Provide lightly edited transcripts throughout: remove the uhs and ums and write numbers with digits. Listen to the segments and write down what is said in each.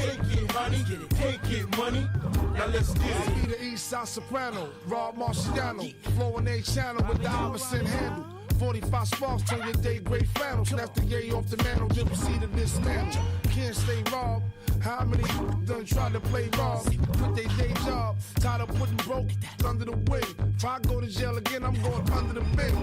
Take it, honey. Take it, money. Now let's get it. Be the East Side Soprano, Rob Marciano, flowing A channel with the opposite handle. 45 sparks turn your day great flannel. Snap the yay off the mantle, then proceed to dismantle. Can't stay robbed. How many done tried to play Rob? Quit their day job, tired of putting broke under the wing. If I go to jail again, I'm going under the bed.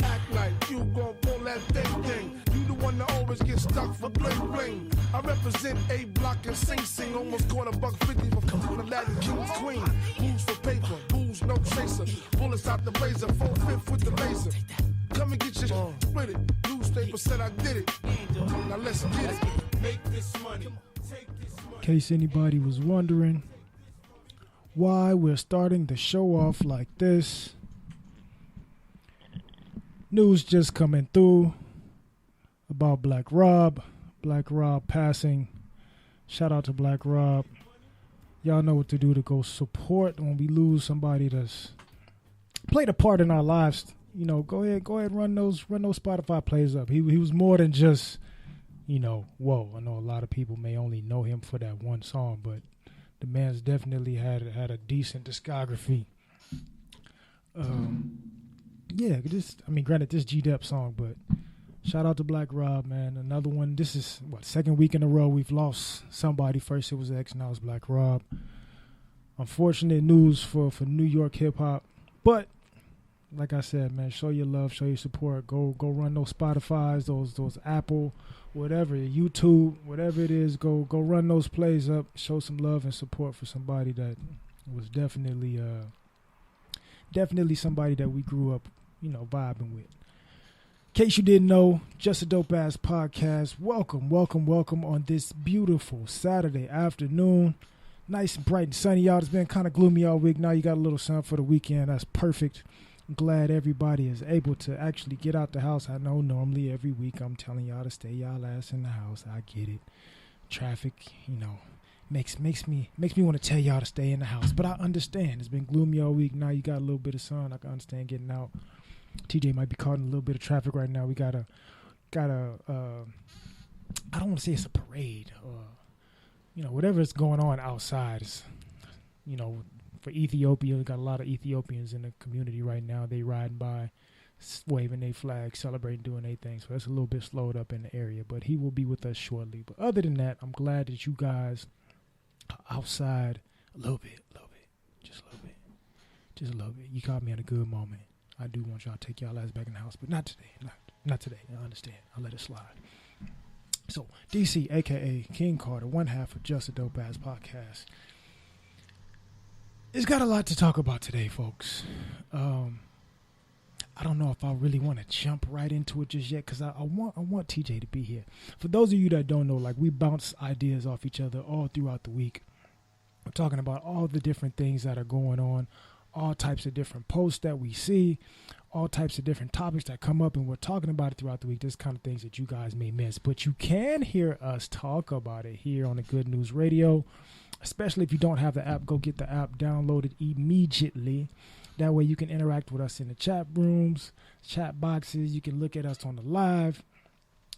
Act like you gon' pull that thing. You the one that always gets stuck for bling bling. I represent A Block and Sing. Almost caught $150 for coming to Latin King's Queen. Booze for paper, booze no chaser. Bullets out the blazer, 4/5 with the laser. Come and get your split it. Newspaper said I did it. Now let's get it. Make this money. In case anybody was wondering why we're starting the show off like this, news just coming through about Black Rob passing. Shout out to Black Rob. Y'all know what to do to go support when we lose somebody that's played a part in our lives. You know, go ahead, run those Spotify plays up. He was more than just, you know, whoa. I know a lot of people may only know him for that one song, but the man's definitely had a decent discography. Granted, this G-Dep song, but shout out to Black Rob, man. Another one. This is second week in a row we've lost somebody. First it was X, now it's Black Rob. Unfortunate news for New York hip hop, but like I said, man, show your love, show your support. Go run those Spotifys, those Apple, whatever, YouTube, whatever it is. Go run those plays up. Show some love and support for somebody that was definitely somebody that we grew up, you know, vibing with. In case you didn't know, Just a Dope Ass Podcast. Welcome on this beautiful Saturday afternoon. Nice and bright and sunny, y'all. It's been kind of gloomy all week. Now you got a little sun for the weekend. That's perfect. I'm glad everybody is able to actually get out the house. I know normally every week I'm telling y'all to stay y'all ass in the house. I get it. Traffic, you know, makes me want to tell y'all to stay in the house. But I understand. It's been gloomy all week. Now you got a little bit of sun. I can understand getting out. TJ might be caught in a little bit of traffic right now. We got a I don't want to say it's a parade or, you know, whatever is going on outside. Is, you know, for Ethiopia, we got a lot of Ethiopians in the community right now. They riding by, waving their flags, celebrating, doing their thing. So that's a little bit slowed up in the area. But he will be with us shortly. But other than that, I'm glad that you guys are outside a little bit, just a little bit. You caught me at a good moment. I do want y'all to take y'all ass back in the house, but not today. Not today. I understand. I'll let it slide. So, DC, a.k.a. King Carter, one half of Just a Dope Ass Podcast. It's got a lot to talk about today, folks. I don't know if I really want to jump right into it just yet because I want TJ to be here. For those of you that don't know, like, we bounce ideas off each other all throughout the week. We're talking about all the different things that are going on, all types of different posts that we see, all types of different topics that come up, and we're talking about it throughout the week. There's kind of things that you guys may miss, but you can hear us talk about it here on the Good News Radio. Especially if you don't have the app, go get the app downloaded immediately. That way you can interact with us in the chat rooms, chat boxes. You can look at us on the live.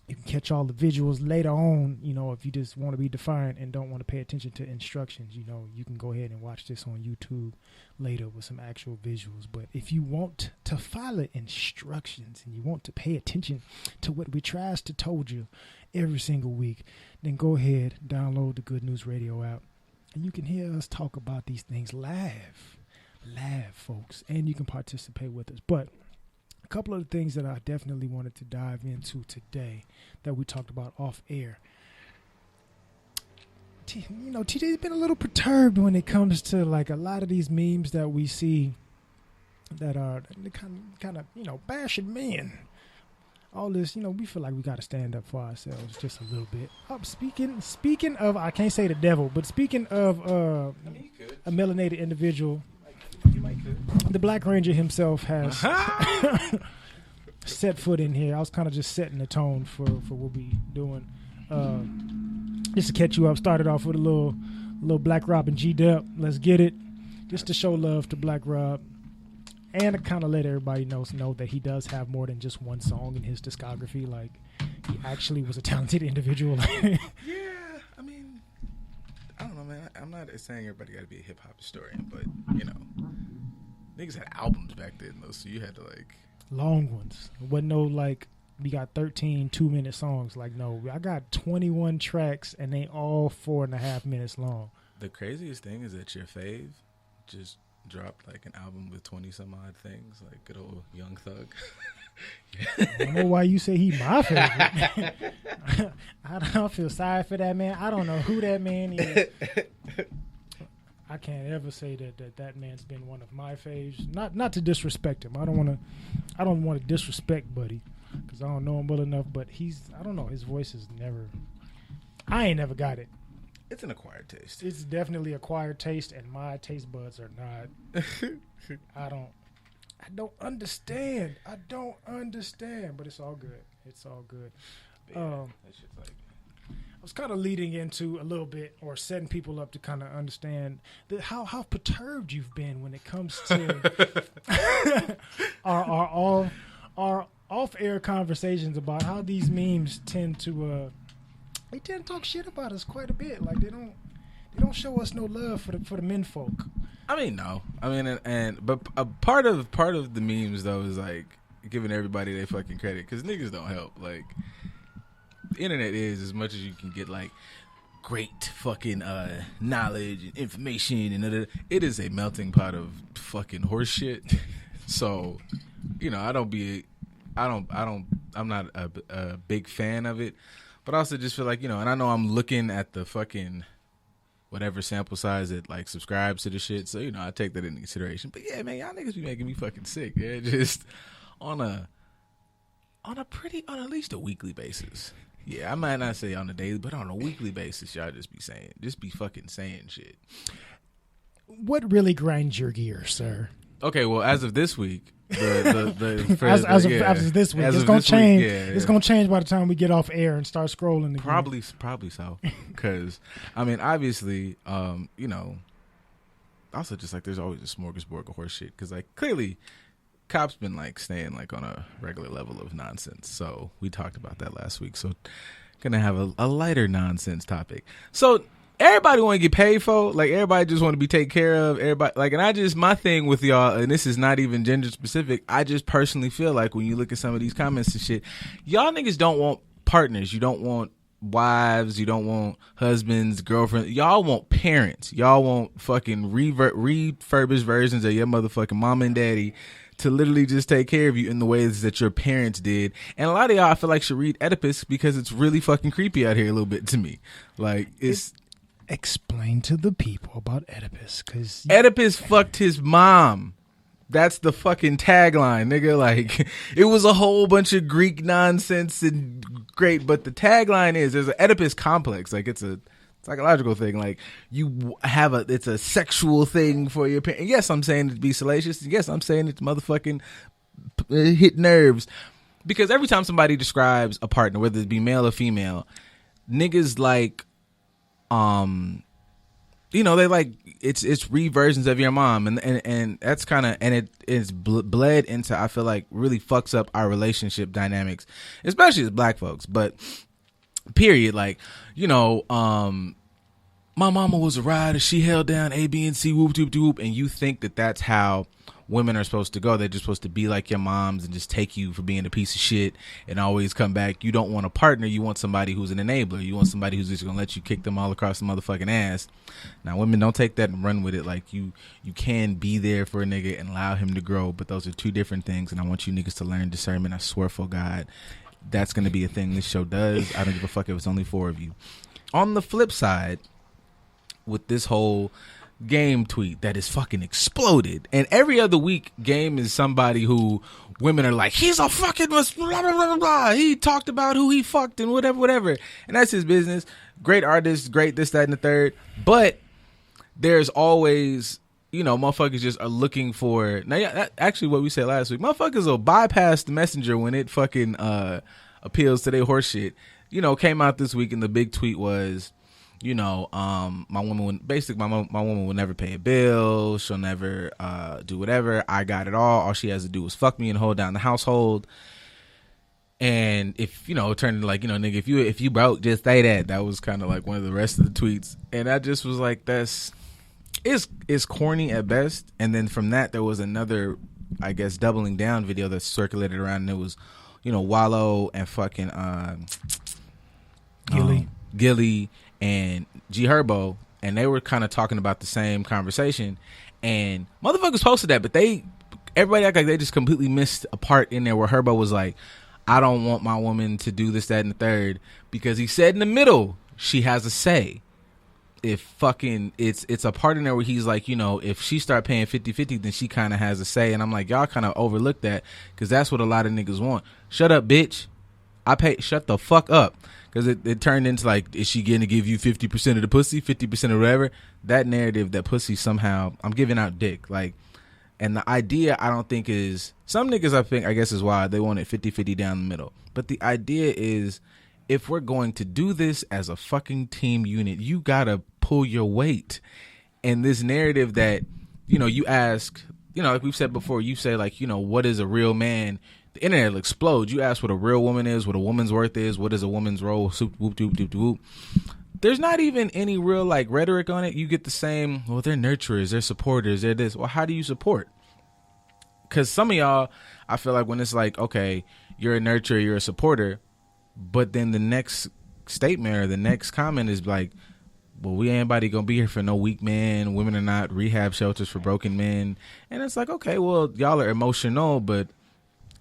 You can catch all the visuals later on. You know, if you just want to be defiant and don't want to pay attention to instructions, you know, you can go ahead and watch this on YouTube later with some actual visuals. But if you want to follow instructions and you want to pay attention to what we tries to told you every single week, then go ahead, download the Good News Radio app. And you can hear us talk about these things live, folks. And you can participate with us. But a couple of the things that I definitely wanted to dive into today that we talked about off air. You know, TJ's been a little perturbed when it comes to, like, a lot of these memes that we see that are kind of, you know, bashing men. All this, you know, we feel like we got to stand up for ourselves just a little bit. Speaking of, I can't say the devil, but speaking of a melanated individual, the Black Ranger himself has set foot in here. I was kind of just setting the tone for what we doing. Just to catch you up, started off with a little Black Rob and G-Dep. Let's get it. Just to show love to Black Rob. And to kind of let everybody know that he does have more than just one song in his discography. Like, he actually was a talented individual. Yeah, I mean, saying everybody got to be a hip hop historian, but you know, niggas had albums back then though, so you had to like long ones. Wasn't no like we got 13 2-minute songs. Like no, I got 21 tracks and they all 4.5 minutes long. The craziest thing is that your fave just dropped like an album with 20 some odd things, like good old Young Thug. I don't know why you say he my favorite. I don't feel sorry for that man. I don't know who that man is. I can't ever say that man's been one of my faves. Not to disrespect him. I don't want to disrespect Buddy because I don't know him well enough. But I don't know. His voice is never. I ain't never got it. It's an acquired taste. It's definitely acquired taste, and my taste buds are not. I don't understand. But it's all good. It's all good. Yeah, that shit's like. I was kind of leading into a little bit, or setting people up to kind of understand how perturbed you've been when it comes to our off-air conversations about how these memes tend to talk shit about us quite a bit. Like they don't show us no love for the men folk. I mean, no. I mean, but a part of the memes though is like giving everybody their fucking credit because niggas don't help. Like, the internet is as much as you can get like great fucking knowledge and information and it is a melting pot of fucking horse shit. So, you know, I'm not a big fan of it, but I also just feel like, you know, and I know I'm looking at the fucking whatever sample size that like subscribes to the shit. So, you know, I take that into consideration. But yeah, man, y'all niggas be making me fucking sick. Yeah, just on at least a weekly basis. Yeah, I might not say on a daily, but on a weekly basis, y'all just be fucking saying shit. What really grinds your gears, sir? Okay, well, as of this week, as of this week, it's gonna change. It's gonna change by the time we get off air and start scrolling again. Probably so, because I mean, obviously, you know, also just like there's always a smorgasbord of horse shit. Because like clearly, cops been like staying like on a regular level of nonsense. So we talked about that last week. So gonna have a lighter nonsense topic. So. Everybody want to get paid for, like everybody just want to be taken care of. Everybody like, and my thing with y'all, and this is not even gender specific. I just personally feel like when you look at some of these comments and shit, y'all niggas don't want partners. You don't want wives. You don't want husbands, girlfriends. Y'all want parents. Y'all want fucking refurbished versions of your motherfucking mama and daddy to literally just take care of you in the ways that your parents did. And a lot of y'all, I feel like, should read Oedipus because it's really fucking creepy out here a little bit to me. Like Explain to the people about Oedipus, because Oedipus fucked his mom. That's the fucking tagline, nigga. Like, it was a whole bunch of Greek nonsense and great, but the tagline is there's an Oedipus complex. Like, it's a psychological thing. Like, it's a sexual thing for your parents. Yes, I'm saying it to be salacious. Yes, I'm saying it to motherfucking hit nerves. Because every time somebody describes a partner, whether it be male or female, niggas like, you know, they like it's reversions of your mom, and that's kind of, and it's bled into, I feel like, really fucks up our relationship dynamics, especially as black folks. But period, like, you know, my mama was a rider, she held down A, B, and C, whoop, whoop, whoop, and you think that that's how women are supposed to go. They're just supposed to be like your moms and just take you for being a piece of shit and always come back. You don't want a partner. You want somebody who's an enabler. You want somebody who's just gonna let you kick them all across the motherfucking ass. Now, women, don't take that and run with it. Like, you can be there for a nigga and allow him to grow, but those are two different things, and I want you niggas to learn discernment. I swear for God, that's gonna be a thing this show does. I don't give a fuck if it's only 4 of you. On the flip side, with this whole Game tweet that is fucking exploded, and every other week Game is somebody who women are like, he's a fucking blah, blah, blah, blah. He talked about who he fucked and whatever, and that's his business. Great artist, great this, that, and the third, but there's always, you know, motherfuckers just are looking for, now yeah, actually what we said last week, motherfuckers will bypass the messenger when it fucking appeals to their horse shit. You know, came out this week and the big tweet was, you know, my woman will never pay a bill. She'll never do whatever. I got it all. All she has to do is fuck me and hold down the household. And if, you know, it turned into like, you know, nigga, if you broke, just say that. That was kind of like one of the rest of the tweets. And I just was like, that's it's corny at best. And then from that, there was another, I guess, doubling down video that circulated around, and it was, Wallow and fucking Gilly and G Herbo, and they were kind of talking about the same conversation, and motherfuckers posted that, but everybody act like they just completely missed a part in there where Herbo was like, I don't want my woman to do this, that, and the third, because he said in the middle she has a say. If fucking it's a part in there where he's like, if she start paying 50-50, then she kind of has a say. And I'm like, y'all kind of overlook that, because that's what a lot of niggas want. Shut up, bitch. Shut the fuck up. Because it turned into like, is she going to give you 50% of the pussy, 50% of whatever? That narrative that pussy somehow, I'm giving out dick. Like, and the idea I don't think is, some niggas I guess is why they want it 50-50 down the middle. But the idea is, if we're going to do this as a fucking team unit, you gotta pull your weight. And this narrative that, you ask, like we've said before, you say like, what is a real man? The internet will explode. You ask what a real woman is, what a woman's worth is, what is a woman's role, whoop, doop, doop, doop. There's not even any real like rhetoric on it. You get the same, well, they're nurturers, they're supporters, they're this. Well, how do you support? Because some of y'all, I feel like when it's like, okay, you're a nurturer, you're a supporter, but then the next statement or the next comment is like, well, we ain't anybody gonna be here for no weak men. Women are not rehab shelters for broken men. And it's like, okay, well, y'all are emotional, but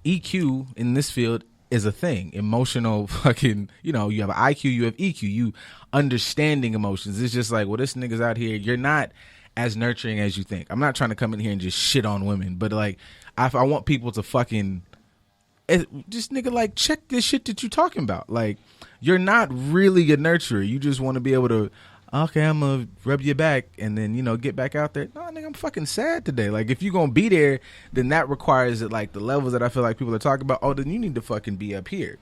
EQ in this field is a thing. Emotional fucking, you have an IQ, you have EQ, you understanding emotions. It's just like, well, this nigga's out here, you're not as nurturing as you think. I'm not trying to come in here and just shit on women, but like, I want people to fucking, just nigga, like, check this shit that you talking about. Like, you're not really a nurturer. You just want to be able to, okay, I'm gonna rub your back and then get back out there. No, nigga, I'm fucking sad today. Like, if you're gonna be there, then that requires that, like, the levels that I feel like people are talking about, oh, then you need to fucking be up here.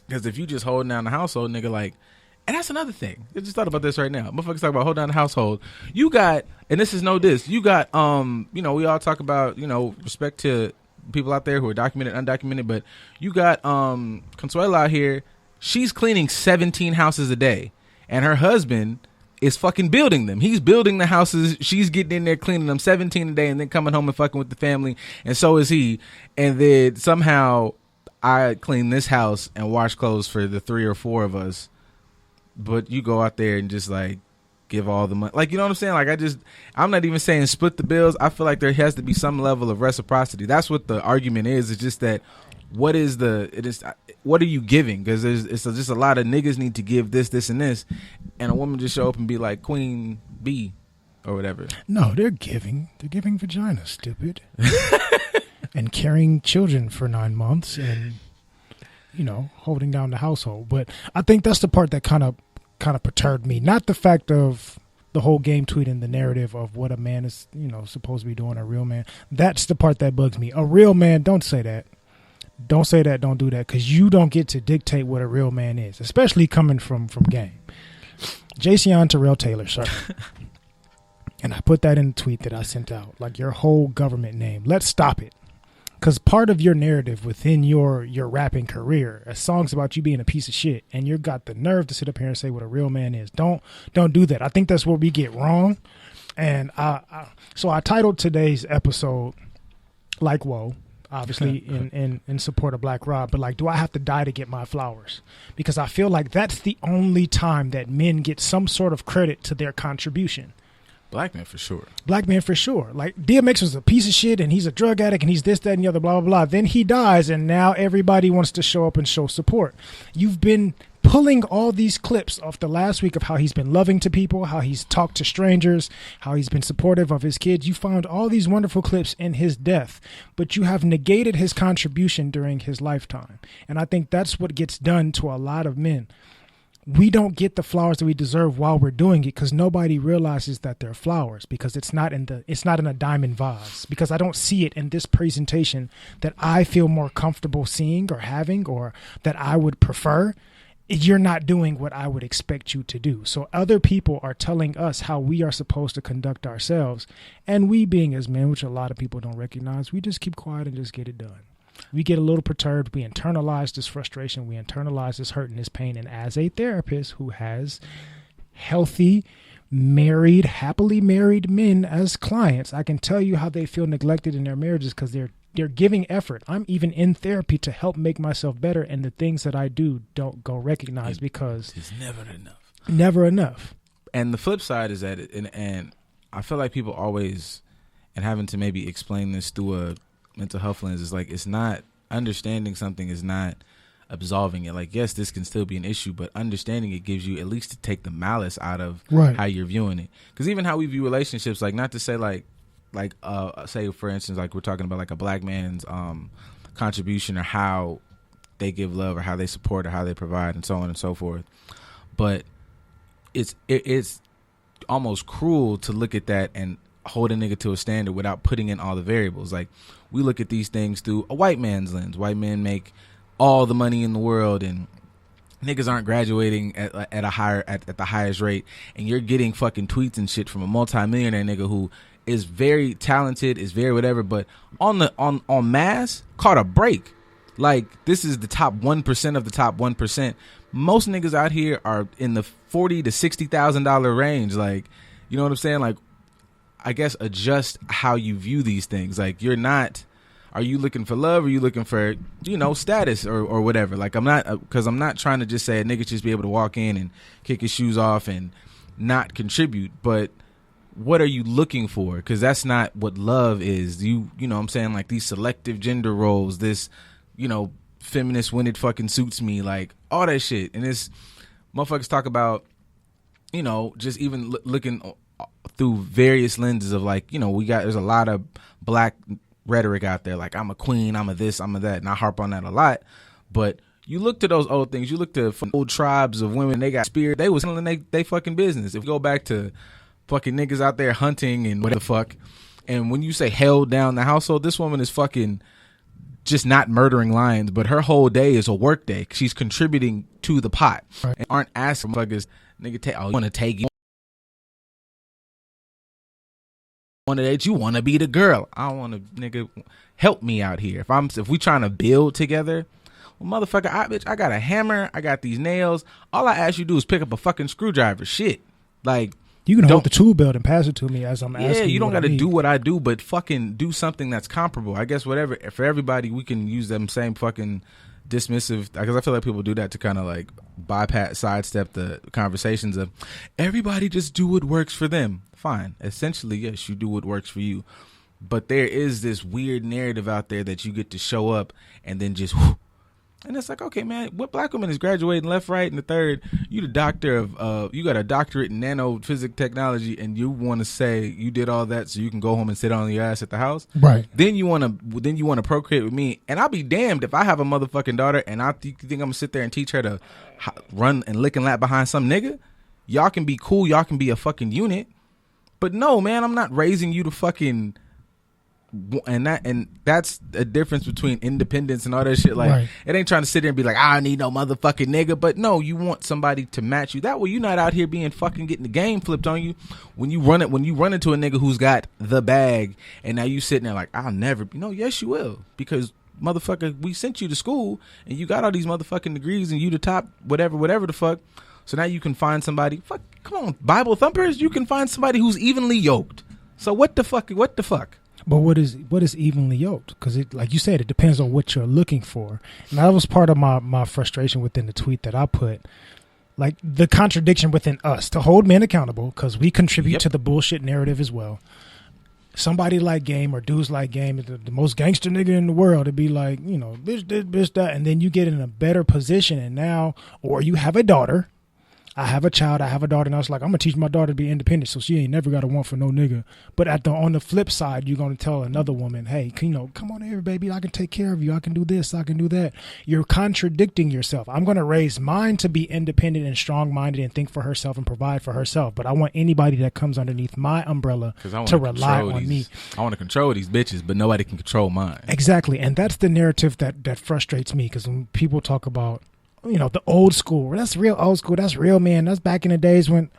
Because if you just holding down the household, nigga, like, and that's another thing. I just thought about this right now. Motherfuckers talk about hold down the household. You got, and this is no diss, you got we all talk about, respect to people out there who are documented, undocumented, but you got Consuelo out here. She's cleaning 17 houses a day, and her husband is fucking building them. He's building the houses. She's getting in there cleaning them 17 a day and then coming home and fucking with the family, and so is he. And then somehow I clean this house and wash clothes for the 3 or 4 of us, but you go out there and just like give all the money. Like, you know what I'm saying? Like, I'm not even saying split the bills. I feel like there has to be some level of reciprocity. That's what the argument is. It's just that what are you giving? Because it's just a lot of niggas need to give this, and this, and a woman just show up and be like Queen B or whatever. No, they're giving vagina, stupid. And carrying children for 9 months and, holding down the household. But I think that's the part that kind of perturbed me. Not the fact of the whole game tweeting the narrative of what a man is, supposed to be doing, a real man. That's the part that bugs me. A real man, don't say that. Don't say that, don't do that, because you don't get to dictate what a real man is, especially coming from game. Jason Terrell Taylor, sir. And I put that in the tweet that I sent out, like your whole government name. Let's stop it. Because part of your narrative within your rapping career, a song's about you being a piece of shit, and you got the nerve to sit up here and say what a real man is. Don't do that. I think that's what we get wrong. And so I titled today's episode, like, whoa, obviously in support of Black Rob, but like, do I have to die to get my flowers? Because I feel like that's the only time that men get some sort of credit to their contribution. Black man for sure. Black man for sure. Like, DMX was a piece of shit and he's a drug addict and he's this, that, and the other, blah, blah, blah. Then he dies and now everybody wants to show up and show support. You've been pulling all these clips off the last week of how he's been loving to people, how he's talked to strangers, how he's been supportive of his kids. You found all these wonderful clips in his death, but you have negated his contribution during his lifetime. And I think that's what gets done to a lot of men. We don't get the flowers that we deserve while we're doing it because nobody realizes that they're flowers, because it's not in a diamond vase, because I don't see it in this presentation that I feel more comfortable seeing or having, or that I would prefer. You're not doing what I would expect you to do. So other people are telling us how we are supposed to conduct ourselves, and we, being as men, which a lot of people don't recognize, we just keep quiet and just get it done. We get a little perturbed. We internalize this frustration. We internalize this hurt and this pain. And as a therapist who has healthy happily married men as clients, I can tell you how they feel neglected in their marriages because they're giving effort. I'm even in therapy to help make myself better, and the things that I do don't go recognized because it's never enough. Never enough. And the flip side is that, and I feel like people always, and having to maybe explain this through a mental health lens, is like, it's not understanding something is not absolving it. Like, yes, this can still be an issue, but understanding it gives you at least to take the malice out of how you're viewing it. Because even how we view relationships, like, not to say like say for instance, like we're talking about like a black man's contribution or how they give love or how they support or how they provide and so on and so forth, but it's almost cruel to look at that and hold a nigga to a standard without putting in all the variables. Like, we look at these things through a white man's lens. White men make all the money in the world, and niggas aren't graduating at the highest rate, and you're getting fucking tweets and shit from a multimillionaire nigga who is very talented, is very whatever, but on mass caught a break. Like, this is the top 1% of the top 1%. Most niggas out here are in the $40,000 to $60,000 range. Like, you know what I'm saying? Like, I guess adjust how you view these things. Like, you're not, are you looking for love? Or are you looking for, you know, status or whatever? Like, I'm not, because I'm not trying to just say a nigga just be able to walk in and kick his shoes off and not contribute, but what are you looking for? Because that's not what love is. You know what I'm saying? Like, these selective gender roles, this, you know, feminist when it fucking suits me, like all that shit. And this motherfuckers talk about, you know, just even looking through various lenses of, like, you know, there's a lot of black rhetoric out there, like, I'm a queen, I'm a this, I'm a that, and I harp on that a lot. But you look to those old things, you look to old tribes of women, they got spirit, they was handling they fucking business. If you go back to fucking niggas out there hunting and whatever the fuck, and when you say held down the household, this woman is fucking just not murdering lions, but her whole day is a work day. She's contributing to the pot. Right. And aren't asking fuckers, nigga, I want to take you. You want to be the girl. I want to, nigga, help me out here. If we trying to build together, well, motherfucker, I got a hammer, I got these nails. All I ask you to do is pick up a fucking screwdriver. Shit. Like, you can hold the tool belt and pass it to me as I'm asking. Yeah, you don't got to do what I do, but fucking do something that's comparable. I guess whatever, for everybody, we can use them same fucking dismissive, because I feel like people do that to kind of like sidestep the conversations of everybody just do what works for them. Fine. Essentially, yes, you do what works for you. But there is this weird narrative out there that you get to show up and then just whoo. And it's like, okay, man, what black woman is graduating left, right, and the third? You the doctor of, you got a doctorate in nanophysics technology, and you want to say you did all that so you can go home and sit on your ass at the house, right? Then you want to procreate with me, and I'll be damned if I have a motherfucking daughter and you think I'm gonna sit there and teach her to run and lick and lap behind some nigga? Y'all can be cool, y'all can be a fucking unit, but no, man, I'm not raising you to fucking. And that's a difference between independence and all that shit. Like, right. It ain't trying to sit there and be like, I don't need no motherfucking nigga. But no, you want somebody to match you. That way, you're not out here being fucking getting the game flipped on you. When you run into a nigga who's got the bag, and now you sitting there like, I'll never be. No, yes, you will, because motherfucker, we sent you to school and you got all these motherfucking degrees and you the top whatever the fuck. So now you can find somebody. Fuck, come on, Bible thumpers. You can find somebody who's evenly yoked. So what the fuck? But what is evenly yoked? Because it, like you said, it depends on what you're looking for. And that was part of my frustration within the tweet that I put. Like, the contradiction within us to hold men accountable, because we contribute to the bullshit narrative as well. Somebody like Game or dudes like Game, the most gangster nigga in the world, it'd be like, you know, bitch this, bitch that, and then you get in a better position, and now, or you have a daughter. I have a child, I have a daughter, and I was like, I'm going to teach my daughter to be independent so she ain't never got to want for no nigga. But on the flip side, you're going to tell another woman, hey, come on here, baby, I can take care of you, I can do this, I can do that. You're contradicting yourself. I'm going to raise mine to be independent and strong-minded and think for herself and provide for herself. But I want anybody that comes underneath my umbrella to rely on me. I want to control these bitches, but nobody can control mine. Exactly, and that's the narrative that frustrates me, because when people talk about, you know, the old school, that's real old school, that's real, man, that's back in the days when,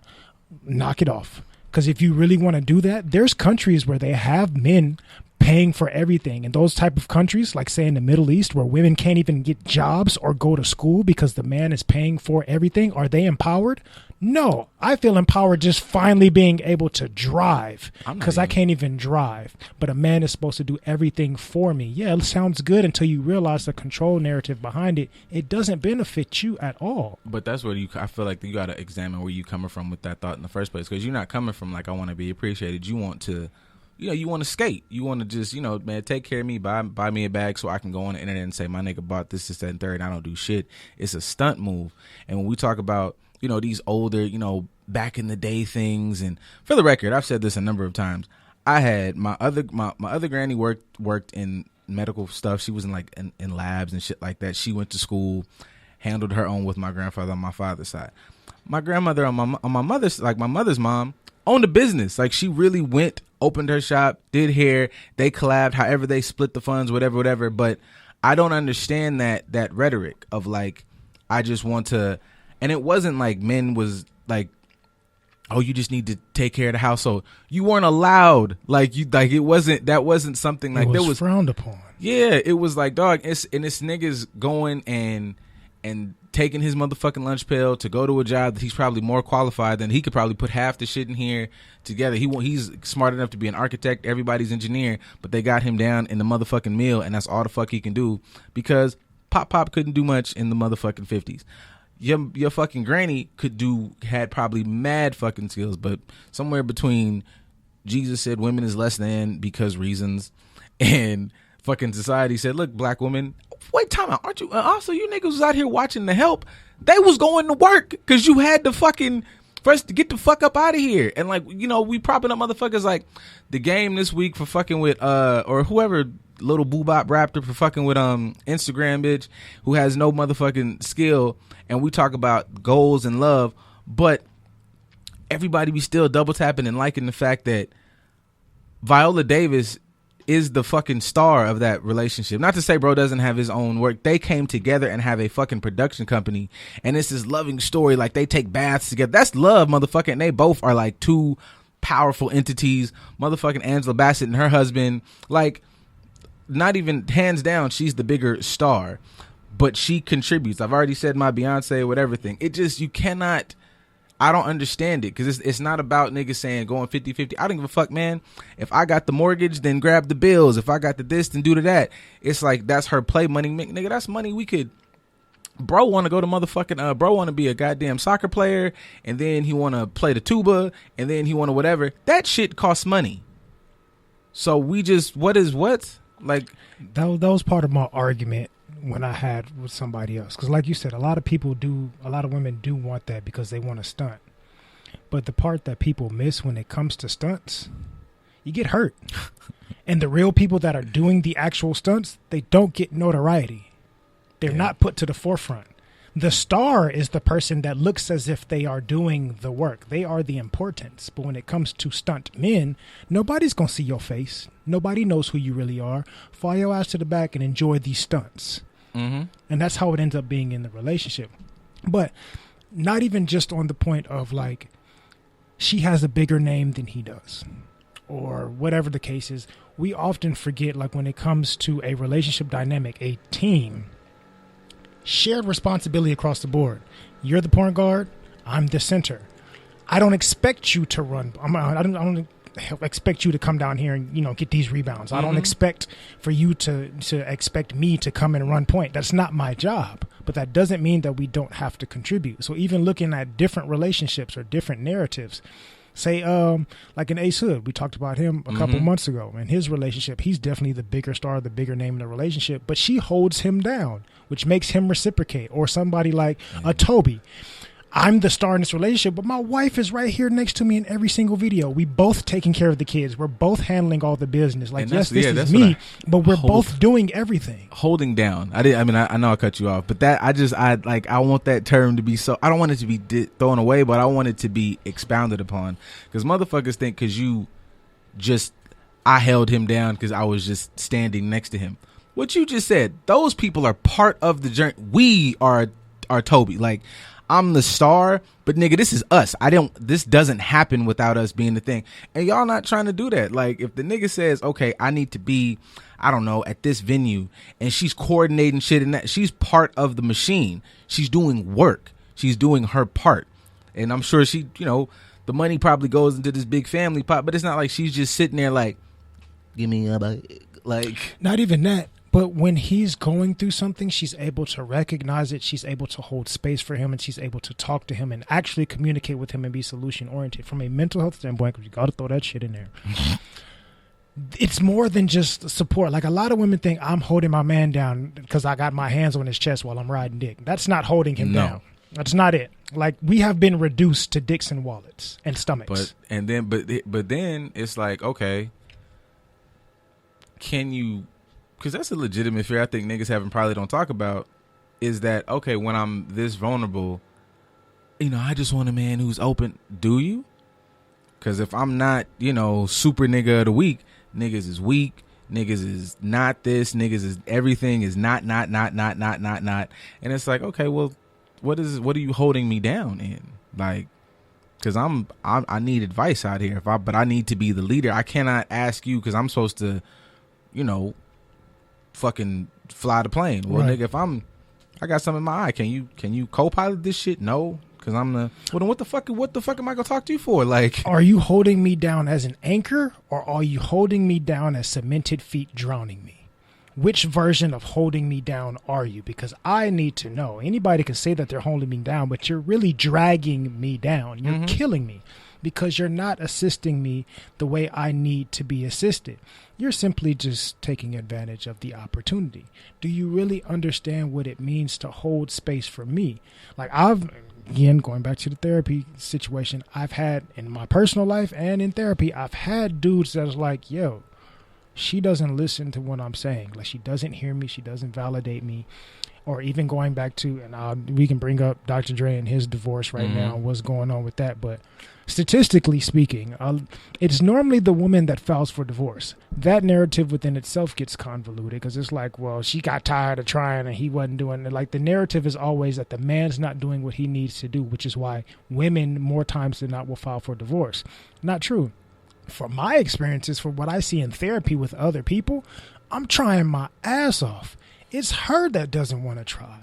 knock it off. Because if you really want to do that, there's countries where they have men paying for everything. And those type of countries, like say in the Middle East, where women can't even get jobs or go to school because the man is paying for everything, are they empowered? No, I feel empowered just finally being able to drive because I can't even drive. But a man is supposed to do everything for me. Yeah, it sounds good until you realize the control narrative behind it. It doesn't benefit you at all. But that's where I feel like you got to examine where you coming from with that thought in the first place, because you're not coming from like, I want to be appreciated. You want to, you want to skate. You want to just, man, take care of me, buy me a bag so I can go on the internet and say my nigga bought this, that, and third, and I don't do shit. It's a stunt move. And when we talk about, these older, back in the day things, and for the record, I've said this a number of times. I had my other granny worked in medical stuff. She was in labs and shit like that. She went to school, handled her own with my grandfather on my father's side. My grandmother on my mother's, like my mother's mom, owned a business. Like she really went, opened her shop, did hair. They collabed, however they split the funds, whatever. But I don't understand that rhetoric of like, I just want to. And it wasn't like men was like, oh, you just need to take care of the household. You weren't allowed. That wasn't something like there was frowned upon. Yeah, it was like, dog, it's niggas going and taking his motherfucking lunch pail to go to a job that he's probably more qualified than. He could probably put half the shit in here together. He's smart enough to be an architect, everybody's engineer, but they got him down in the motherfucking mill, and that's all the fuck he can do because Pop couldn't do much in the motherfucking 50s. Your fucking granny had probably mad fucking skills, but somewhere between Jesus said women is less than because reasons, and fucking society said, look, black woman, wait, time out, aren't you? Also, you niggas was out here watching The Help. They was going to work because you had to fucking first to get the fuck up out of here. And like, we propping up motherfuckers like The Game this week for fucking with or whoever. Little boobop raptor for fucking with Instagram bitch who has no motherfucking skill, and we talk about goals and love, but everybody be still double tapping and liking the fact that Viola Davis is the fucking star of that relationship. Not to say bro doesn't have his own work. They came together and have a fucking production company, and it's this loving story. Like they take baths together. That's love, motherfucker. And they both are like two powerful entities. Motherfucking Angela Bassett and her husband, like. Not even hands down, she's the bigger star, but she contributes. I've already said my Beyonce, whatever thing. It just, you cannot, I don't understand it because it's not about niggas saying going 50-50. I don't give a fuck, man. If I got the mortgage, then grab the bills. If I got the this, then do to that. It's like, that's her play money. Nigga, that's money we could, bro want to go to motherfucking, bro want to be a goddamn soccer player, and then he want to play the tuba, and then he want to whatever. That shit costs money. So we just, what? Like that was part of my argument when I had with somebody else, because like you said, a lot of women do want that because they want to stunt, but the part that people miss when it comes to stunts, you get hurt. And the real people that are doing the actual stunts, they don't get notoriety. They're not put to the forefront. The star is the person that looks as if they are doing the work. They are the importance. But when it comes to stunt men, nobody's going to see your face. Nobody knows who you really are. Fall your ass to the back and enjoy these stunts. Mm-hmm. And that's how it ends up being in the relationship. But not even just on the point of like, she has a bigger name than he does, or whatever the case is. We often forget, like when it comes to a relationship dynamic, a team, shared responsibility across the board. You're the point guard. I'm the center. I don't expect you to run. I don't expect you to come down here and get these rebounds. Mm-hmm. I don't expect for you to expect me to come and run point. That's not my job. But that doesn't mean that we don't have to contribute. So even looking at different relationships or different narratives, say like in Ace Hood, we talked about him a couple months ago, and his relationship, he's definitely the bigger star, the bigger name in the relationship, but she holds him down, which makes him reciprocate. Or somebody like a Toby. I'm the star in this relationship, but my wife is right here next to me in every single video. We both taking care of the kids. We're both handling all the business. Like, yes, this is me, but we're both doing everything. Holding down. I know I cut you off, but I want that term to be so. I don't want it to be thrown away, but I want it to be expounded upon, because motherfuckers think I held him down because I was just standing next to him. What you just said, those people are part of the journey. We are Toby. Like, I'm the star, but nigga, this is us. This doesn't happen without us being the thing. And y'all not trying to do that. Like, if the nigga says, okay, I need to be, I don't know, at this venue, and she's coordinating shit and that, she's part of the machine. She's doing work. She's doing her part. And I'm sure she, the money probably goes into this big family pot, but it's not like she's just sitting there like, give me a like. Not even that. But when he's going through something, she's able to recognize it. She's able to hold space for him, and she's able to talk to him and actually communicate with him and be solution oriented from a mental health standpoint. Because you got to throw that shit in there. It's more than just support. Like, a lot of women think I'm holding my man down because I got my hands on his chest while I'm riding dick. That's not holding him down. That's not it. Like, we have been reduced to dicks and wallets and stomachs. But then it's like, okay, can you? Because that's a legitimate fear I think niggas probably don't talk about, is that, okay, when I'm this vulnerable, I just want a man who's open. Do you? Because if I'm not, super nigga of the week, niggas is weak, niggas is not this, niggas is everything is not. And it's like, okay, well, what are you holding me down in? Like, because I need advice out here. But I need to be the leader. I cannot ask you because I'm supposed to, fucking fly the plane. Well, right. Nigga, I got something in my eye. Can you co-pilot this shit? No, because I'm the. Well, then what the fuck am I gonna talk to you for? Like, are you holding me down as an anchor, or are you holding me down as cemented feet drowning me? Which version of holding me down are you? Because I need to know. Anybody can say that they're holding me down, but you're really dragging me down. You're killing me because you're not assisting me the way I need to be assisted. You're simply just taking advantage of the opportunity. Do you really understand what it means to hold space for me? Like, again, going back to the therapy situation, I've had in my personal life and in therapy, I've had dudes that's like, yo, she doesn't listen to what I'm saying. Like, she doesn't hear me. She doesn't validate me. Or even going back to, and we can bring up Dr. Dre and his divorce right now, what's going on with that. But statistically speaking, it's normally the woman that files for divorce. That narrative within itself gets convoluted because it's like, well, she got tired of trying and he wasn't doing it. Like, the narrative is always that the man's not doing what he needs to do, which is why women more times than not will file for divorce. Not true. From my experiences, from what I see in therapy with other people, I'm trying my ass off. It's her that doesn't want to try.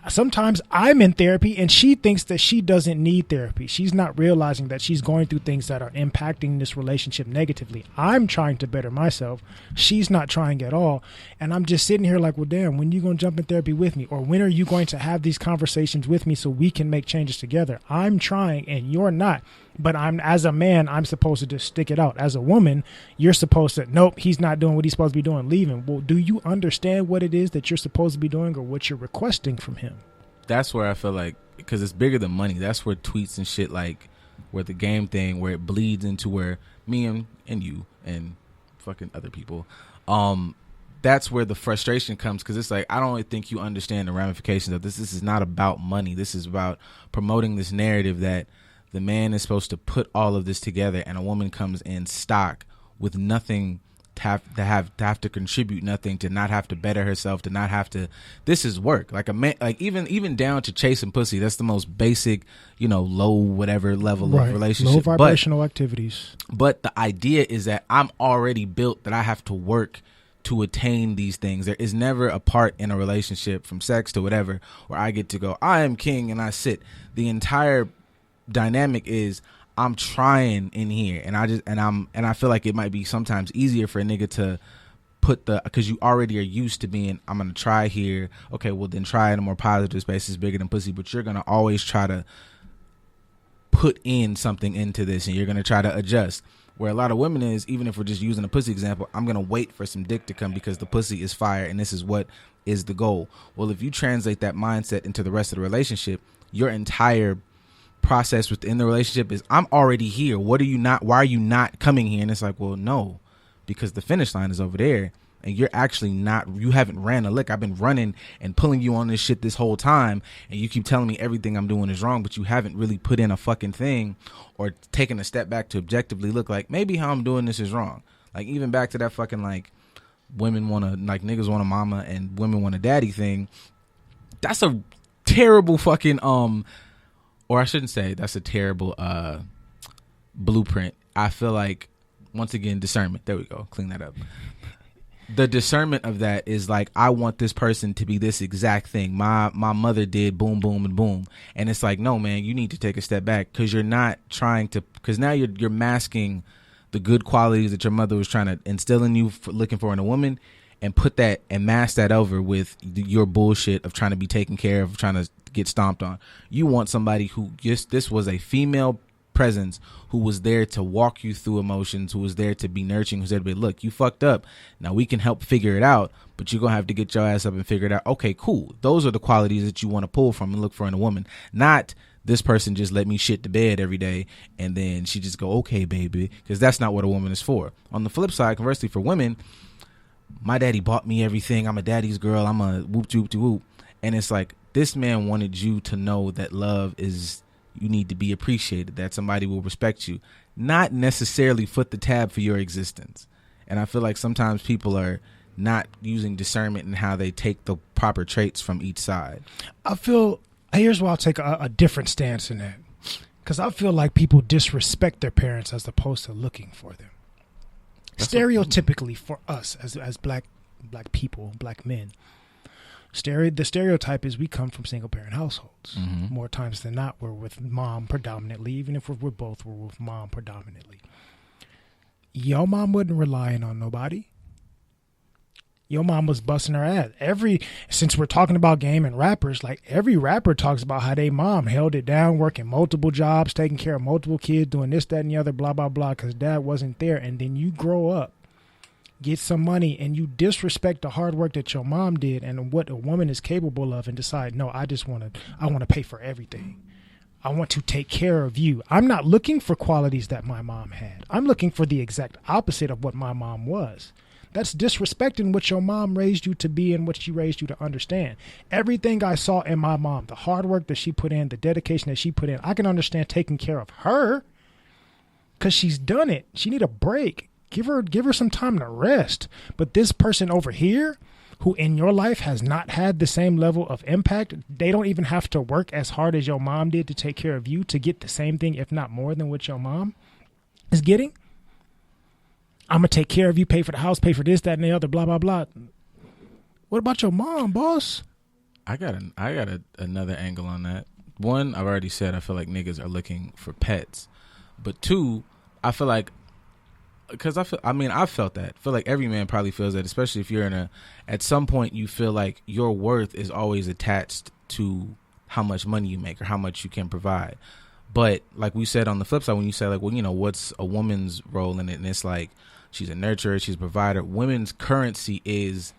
Sometimes I'm in therapy and she thinks that she doesn't need therapy. She's not realizing that she's going through things that are impacting this relationship negatively. I'm trying to better myself. She's not trying at all. And I'm just sitting here like, well, damn, when are you going to jump in therapy with me? Or when are you going to have these conversations with me so we can make changes together? I'm trying and you're not. But as a man, I'm supposed to just stick it out. As a woman, you're supposed to, nope, he's not doing what he's supposed to be doing, leave him. Well, do you understand what it is that you're supposed to be doing or what you're requesting from him? That's where I feel like, because it's bigger than money, that's where tweets and shit, like, where the game thing, where it bleeds into where me and you and fucking other people, that's where the frustration comes, because it's like, I don't really think you understand the ramifications of this. This is not about money. This is about promoting this narrative that the man is supposed to put all of this together, and a woman comes in stock with nothing to have to contribute, nothing, to not have to better herself, to not have to. This is work. Like a man, like even down to chasing pussy. That's the most basic, low whatever level of relationship. Low vibrational activities. But the idea is that I'm already built, that I have to work to attain these things. There is never a part in a relationship, from sex to whatever, where I get to go, I am king and I sit. The entire dynamic is I'm trying in here, and I feel like it might be sometimes easier for a nigga to put because you already are used to being, I'm gonna try here, okay, well then try in a more positive space, is bigger than pussy, but you're gonna always try to put in something into this, and you're gonna try to adjust. Where a lot of women is, even if we're just using a pussy example, I'm gonna wait for some dick to come because the pussy is fire and this is what is the goal. Well, if you translate that mindset into the rest of the relationship, your entire process within the relationship is, I'm already here. Why are you not coming here? And it's like, well, no, because the finish line is over there and you're actually not, you haven't ran a lick. I've been running and pulling you on this shit this whole time, and you keep telling me everything I'm doing is wrong, but you haven't really put in a fucking thing or taken a step back to objectively look like, maybe how I'm doing this is wrong. Like, even back to that fucking, like, women want to, like, niggas want a mama and women want a daddy thing. That's a terrible fucking, or I shouldn't say that's a terrible blueprint. I feel like, once again, discernment. There we go. Clean that up. the discernment of that is like, I want this person to be this exact thing. My mother did boom, boom, and boom. And it's like, no, man, you need to take a step back, because you're not trying to, because now you're masking the good qualities that your mother was trying to instill in you, looking for in a woman, and put that and mask that over with your bullshit of trying to be taken care of, trying to get stomped on. You want somebody who just, this was a female presence who was there to walk you through emotions, who was there to be nurturing, who's there to be, look, you fucked up, now we can help figure it out, but you're gonna have to get your ass up and figure it out. Okay, cool. Those are the qualities that you want to pull from and look for in a woman. Not this person just let me shit to bed every day and then she just go, okay baby, because that's not what a woman is for. On the flip side, conversely, for women, my daddy bought me everything, I'm a daddy's girl, I'm a whoop whoop whoop, and it's like, this man wanted you to know that love is, you need to be appreciated, that somebody will respect you, not necessarily foot the tab for your existence. And I feel like sometimes people are not using discernment in how they take the proper traits from each side. I feel, here's where I'll take a different stance in that, because I feel like people disrespect their parents as opposed to looking for them. Stereotypically for us as black people, black men, the stereotype is we come from single parent households. Mm-hmm. More times than not, we're with mom predominantly. Even if we're both, we're with mom predominantly. Your mom wasn't relying on nobody. Your mom was busting her ass. Since we're talking about game and rappers, like every rapper talks about how they mom held it down, working multiple jobs, taking care of multiple kids, doing this, that, and the other, blah, blah, blah, because dad wasn't there. And then you grow up, get some money, and you disrespect the hard work that your mom did and what a woman is capable of, and decide, no, I want to pay for everything. I want to take care of you. I'm not looking for qualities that my mom had. I'm looking for the exact opposite of what my mom was. That's disrespecting what your mom raised you to be and what she raised you to understand. Everything I saw in my mom, the hard work that she put in, the dedication that she put in, I can understand taking care of her because she's done it. She need a break. Give her some time to rest. But this person over here, who in your life has not had the same level of impact, they don't even have to work as hard as your mom did to take care of you to get the same thing, if not more than what your mom is getting. I'm going to take care of you, pay for the house, pay for this, that, and the other, blah, blah, blah. What about your mom, boss? I got another angle on that. One, I've already said, I feel like niggas are looking for pets. But two, I feel like, because I've felt that. I feel like every man probably feels that, especially if you're at some point you feel like your worth is always attached to how much money you make or how much you can provide. But like we said on the flip side, when you say like, well, you know, what's a woman's role in it? And it's like, she's a nurturer, she's a provider. Women's currency is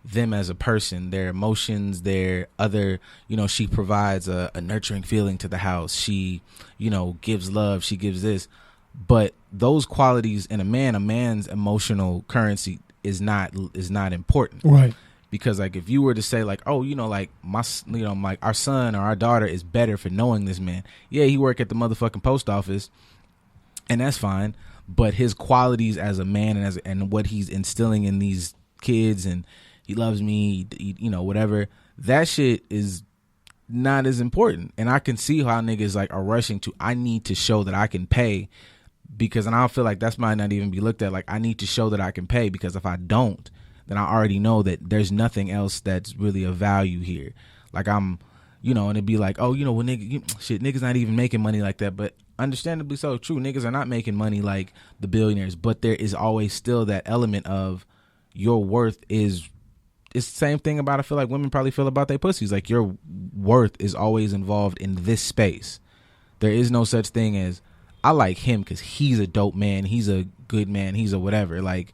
them as a person, their emotions, their other, you know, she provides a nurturing feeling to the house. She, you know, gives love, she gives this. But those qualities in a man's emotional currency is not important. Right. Because like if you were to say like, oh, you know, like like our son or our daughter is better for knowing this man. Yeah, he work at the motherfucking post office and that's fine. But his qualities as a man and what he's instilling in these kids, and he loves me, you know, whatever, that shit is not as important. And I can see how niggas like are rushing to, I need to show that I can pay, because, and I feel like that's might not even be looked at like, I need to show that I can pay, because if I don't, then I already know that there's nothing else that's really of value here. Like I'm, you know, and it'd be like, oh, you know, well, niggas not even making money like that. But understandably so, true, niggas are not making money like the billionaires, but there is always still that element of your worth is, it's the same thing about, I feel like women probably feel about their pussies. Like your worth is always involved in this space. There is no such thing as, I like him because he's a dope man, he's a good man, he's a whatever. Like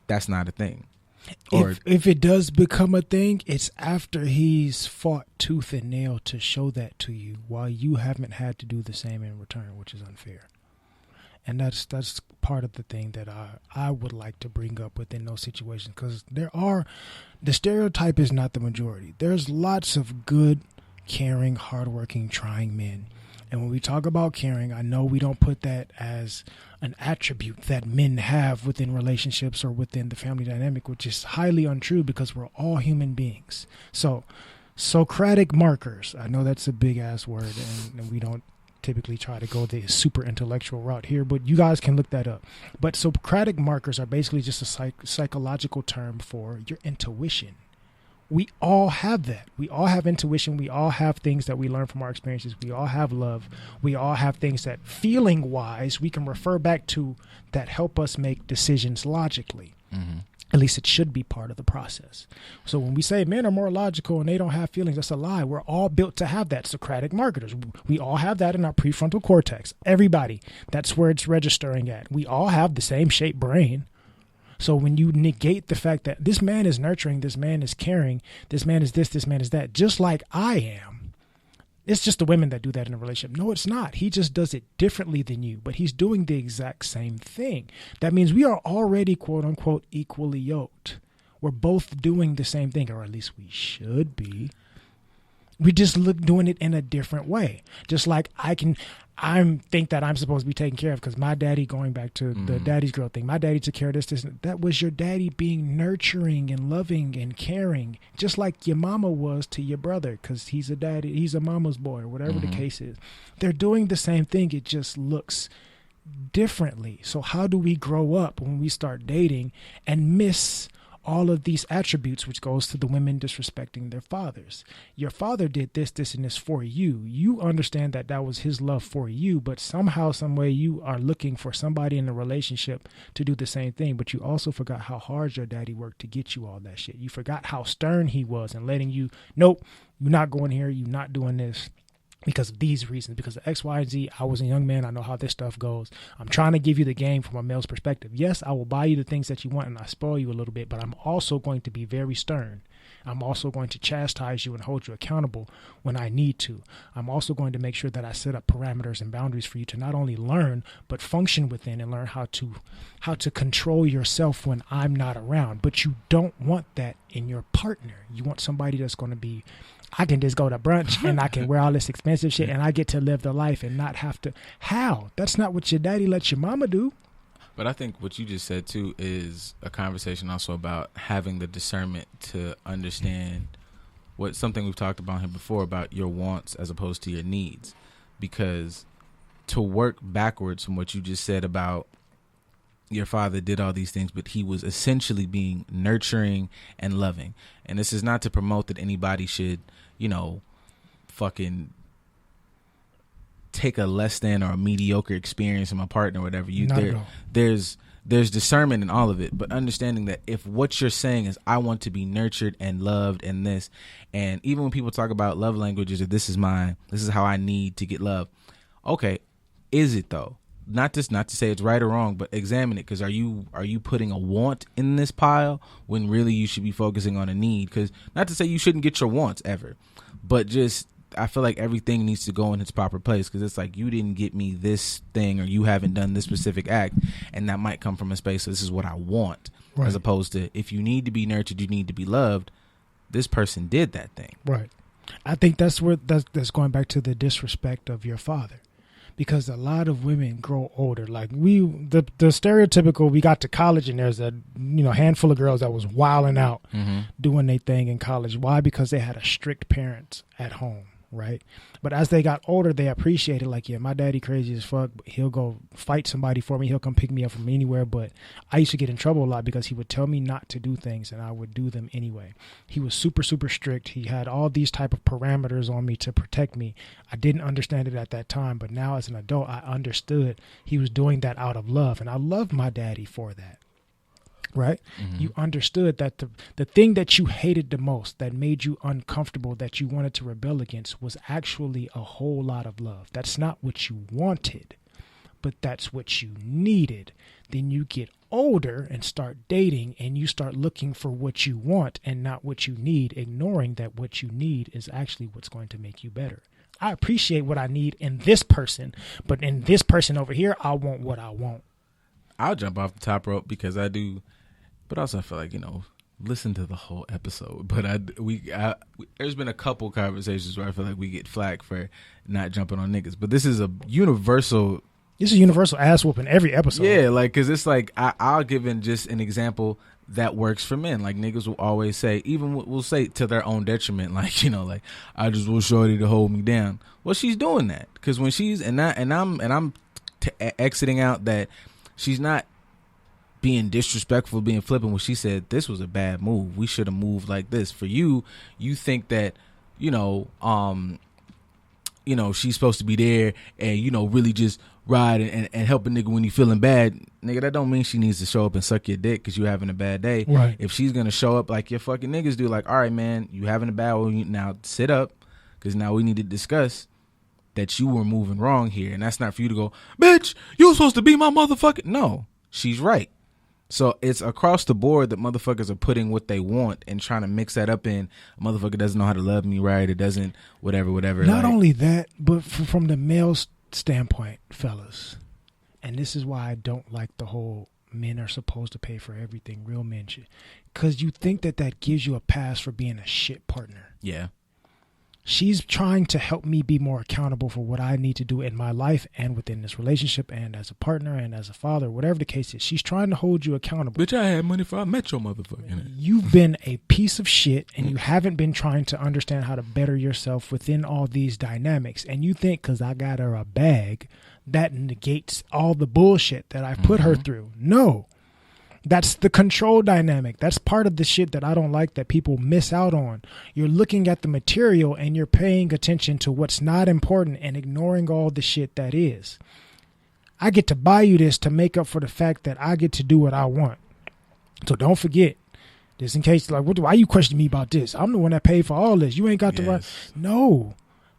that's not a thing. If it does become a thing, it's after he's fought tooth and nail to show that to you, while you haven't had to do the same in return, which is unfair. And that's part of the thing that I would like to bring up within those situations, because the stereotype is not the majority. There's lots of good, caring, hardworking, trying men. And when we talk about caring, I know we don't put that as an attribute that men have within relationships or within the family dynamic, which is highly untrue, because we're all human beings. So Socratic markers, I know that's a big ass word, and we don't typically try to go the super intellectual route here, but you guys can look that up. But Socratic markers are basically just a psychological term for your intuition. We all have that. We all have intuition. We all have things that we learn from our experiences. We all have love. We all have things that, feeling wise, we can refer back to that help us make decisions logically. Mm-hmm. At least it should be part of the process. So when we say men are more logical and they don't have feelings, that's a lie. We're all built to have that. Socratic markers. We all have that in our prefrontal cortex. Everybody. That's where it's registering at. We all have the same shaped brain. So when you negate the fact that this man is nurturing, this man is caring, this man is this man is that, just like I am, it's just the women that do that in a relationship. No, it's not. He just does it differently than you, but he's doing the exact same thing. That means we are already, quote unquote, equally yoked. We're both doing the same thing, or at least we should be. We just doing it in a different way. Just like I think that I'm supposed to be taken care of because my daddy, going back to the daddy's girl thing, my daddy took care of this. That was your daddy being nurturing and loving and caring, just like your mama was to your brother, because he's a daddy, he's a mama's boy, or whatever the case is. They're doing the same thing. It just looks differently. So how do we grow up when we start dating and miss all of these attributes, which goes to the women disrespecting their fathers? Your father did this, and this for you. You understand that that was his love for you, but somehow, some way, you are looking for somebody in a relationship to do the same thing. But you also forgot how hard your daddy worked to get you all that shit. You forgot how stern he was and letting you, nope, you're not going here, you're not doing this, because of these reasons, because of X, Y, and Z. I was a young man. I know how this stuff goes. I'm trying to give you the game from a male's perspective. Yes, I will buy you the things that you want and I spoil you a little bit, but I'm also going to be very stern. I'm also going to chastise you and hold you accountable when I need to. I'm also going to make sure that I set up parameters and boundaries for you to not only learn, but function within and learn how to control yourself when I'm not around. But you don't want that in your partner. You want somebody that's going to be, I can just go to brunch and I can wear all this expensive shit and I get to live the life and not have to. How? That's not what your daddy lets your mama do. But I think what you just said, too, is a conversation also about having the discernment to understand what something we've talked about here before, about your wants as opposed to your needs. Because to work backwards from what you just said about your father did all these things, but he was essentially being nurturing and loving. And this is not to promote that anybody should, fucking take a less than or a mediocre experience in my partner or whatever. There's discernment in all of it, but understanding that if what you're saying is I want to be nurtured and loved and this, and even when people talk about love languages or this is how I need to get love. Okay, is it though? Not to say it's right or wrong, but examine it, because are you putting a want in this pile when really you should be focusing on a need? Because not to say you shouldn't get your wants ever, but just I feel like everything needs to go in its proper place, because it's like you didn't get me this thing or you haven't done this specific act, and that might come from a space of this is what I want, right, as opposed to if you need to be nurtured, you need to be loved. This person did that thing. Right. I think that's that's going back to the disrespect of your father. Because a lot of women grow older. Like the stereotypical, we got to college and there's a handful of girls that was wilding out, doing their thing in college. Why? Because they had a strict parents at home, right? But as they got older, they appreciated, like, yeah, my daddy crazy as fuck. He'll go fight somebody for me. He'll come pick me up from anywhere. But I used to get in trouble a lot because he would tell me not to do things and I would do them anyway. He was super, super strict. He had all these type of parameters on me to protect me. I didn't understand it at that time, but now as an adult, I understood he was doing that out of love. And I love my daddy for that. Right? Mm-hmm. You understood that the thing that you hated the most, that made you uncomfortable, that you wanted to rebel against, was actually a whole lot of love. That's not what you wanted, but that's what you needed. Then you get older and start dating and you start looking for what you want and not what you need, ignoring that what you need is actually what's going to make you better. I appreciate what I need in this person, but in this person over here, I want what I want. I'll jump off the top rope because I do. But also I feel like, listen to the whole episode. But there's been a couple conversations where I feel like we get flack for not jumping on niggas. But this is a universal. This is a universal ass whooping every episode. Yeah, like, because it's like, I'll give in just an example that works for men. Like niggas will always say, even will say to their own detriment, like, you know, like, I just want shorty to hold me down. Well, she's doing that because when she's I'm exiting out that she's not being disrespectful, being flippant when she said this was a bad move. We should have moved like this. For you think that, you know, she's supposed to be there and, you know, really just ride and help a nigga when you feeling bad. Nigga, that don't mean she needs to show up and suck your dick because you having a bad day. Right. If she's going to show up like your fucking niggas do, like, all right, man, you having a bad one, now sit up because now we need to discuss that you were moving wrong here. And that's not for you to go, bitch, you were supposed to be my motherfucker. No, she's right. So it's across the board that motherfuckers are putting what they want and trying to mix that up in a motherfucker doesn't know how to love me right. It doesn't, whatever. Not only that, but from the male standpoint, fellas, and this is why I don't like the whole men are supposed to pay for everything, real men shit, because you think that gives you a pass for being a shit partner. Yeah. She's trying to help me be more accountable for what I need to do in my life and within this relationship and as a partner and as a father, whatever the case is. She's trying to hold you accountable. Bitch, I had money before I met your motherfucker. You've been a piece of shit and you haven't been trying to understand how to better yourself within all these dynamics. And you think because I got her a bag, that negates all the bullshit that I put her through. No. That's the control dynamic. That's part of the shit that I don't like that people miss out on. You're looking at the material and you're paying attention to what's not important and ignoring all the shit that is. I get to buy you this to make up for the fact that I get to do what I want. So don't forget, just in case, like, why you question me about this? I'm the one that paid for all this. You ain't got the right. No.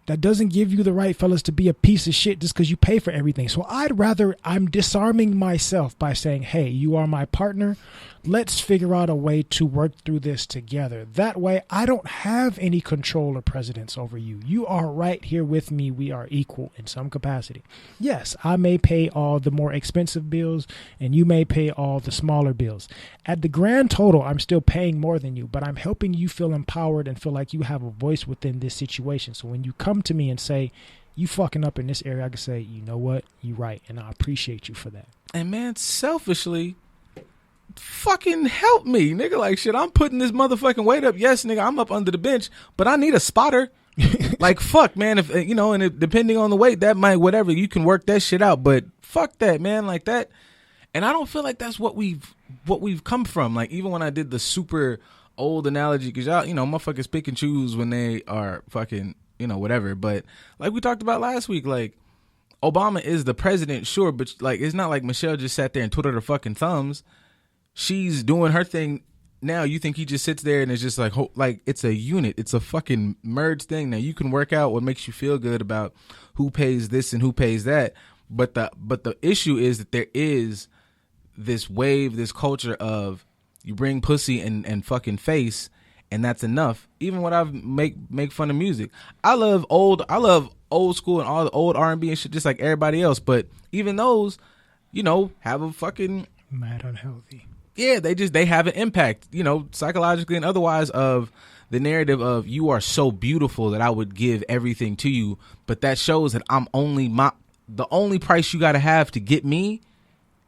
That doesn't give you the right, fellas, to be a piece of shit just because you pay for everything. So I'm disarming myself by saying, hey, you are my partner. Let's figure out a way to work through this together. That way, I don't have any control or precedence over you. You are right here with me. We are equal in some capacity. Yes, I may pay all the more expensive bills and you may pay all the smaller bills. At the grand total, I'm still paying more than you, but I'm helping you feel empowered and feel like you have a voice within this situation. So when you come to me and say, you fucking up in this area, I can say, you know what? You right. And I appreciate you for that. And man, selfishly, fucking help me, nigga. Like, shit, I'm putting this motherfucking weight up. Yes, nigga, I'm up under the bench, but I need a spotter. Like, fuck, man. If you know, and depending on the weight, that might, whatever, you can work that shit out. But fuck that, man. Like that. And I don't feel like that's what we've come from. Like, even when I did the super old analogy, because y'all, you know, motherfuckers pick and choose when they are fucking, you know, whatever. But like we talked about last week, like, Obama is the president, sure, but like, it's not like Michelle just sat there and twiddled her fucking thumbs. She's doing her thing now. You think he just sits there and it's just like it's a unit. It's a fucking merged thing. Now you can work out what makes you feel good about who pays this and who pays that. But the issue is that there is this wave, this culture of you bring pussy and fucking face, and that's enough. Even when I make fun of music, I love old school and all the old R&B and shit, just like everybody else. But even those, you know, have a fucking mad unhealthy. Yeah, they have an impact, you know, psychologically and otherwise, of the narrative of you are so beautiful that I would give everything to you. But that shows that the only price you got to have to get me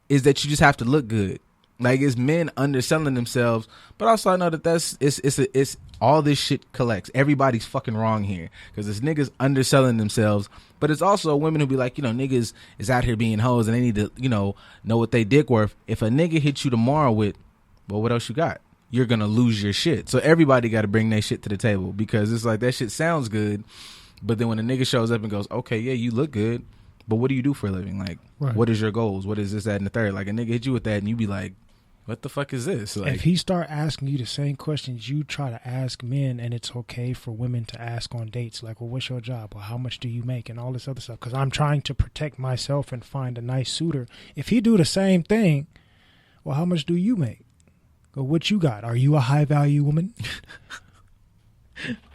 is that you just have to look good. Like, it's men underselling themselves. But also I know that it's all this shit collects. Everybody's fucking wrong here because it's niggas underselling themselves. But it's also women who be like, you know, niggas is out here being hoes and they need to, you know what they dick worth. If a nigga hits you tomorrow with, well, what else you got? You're going to lose your shit. So everybody got to bring their shit to the table because it's like that shit sounds good. But then when a nigga shows up and goes, okay, yeah, you look good, but what do you do for a living? Like, right. What is your goals? What is this, that, and the third? Like, a nigga hit you with that and you be like, what the fuck is this? Like, if he start asking you the same questions you try to ask men, and it's okay for women to ask on dates, like, well, what's your job? Or how much do you make? And all this other stuff. Because I'm trying to protect myself and find a nice suitor. If he do the same thing, well, how much do you make? Or what you got? Are you a high value woman?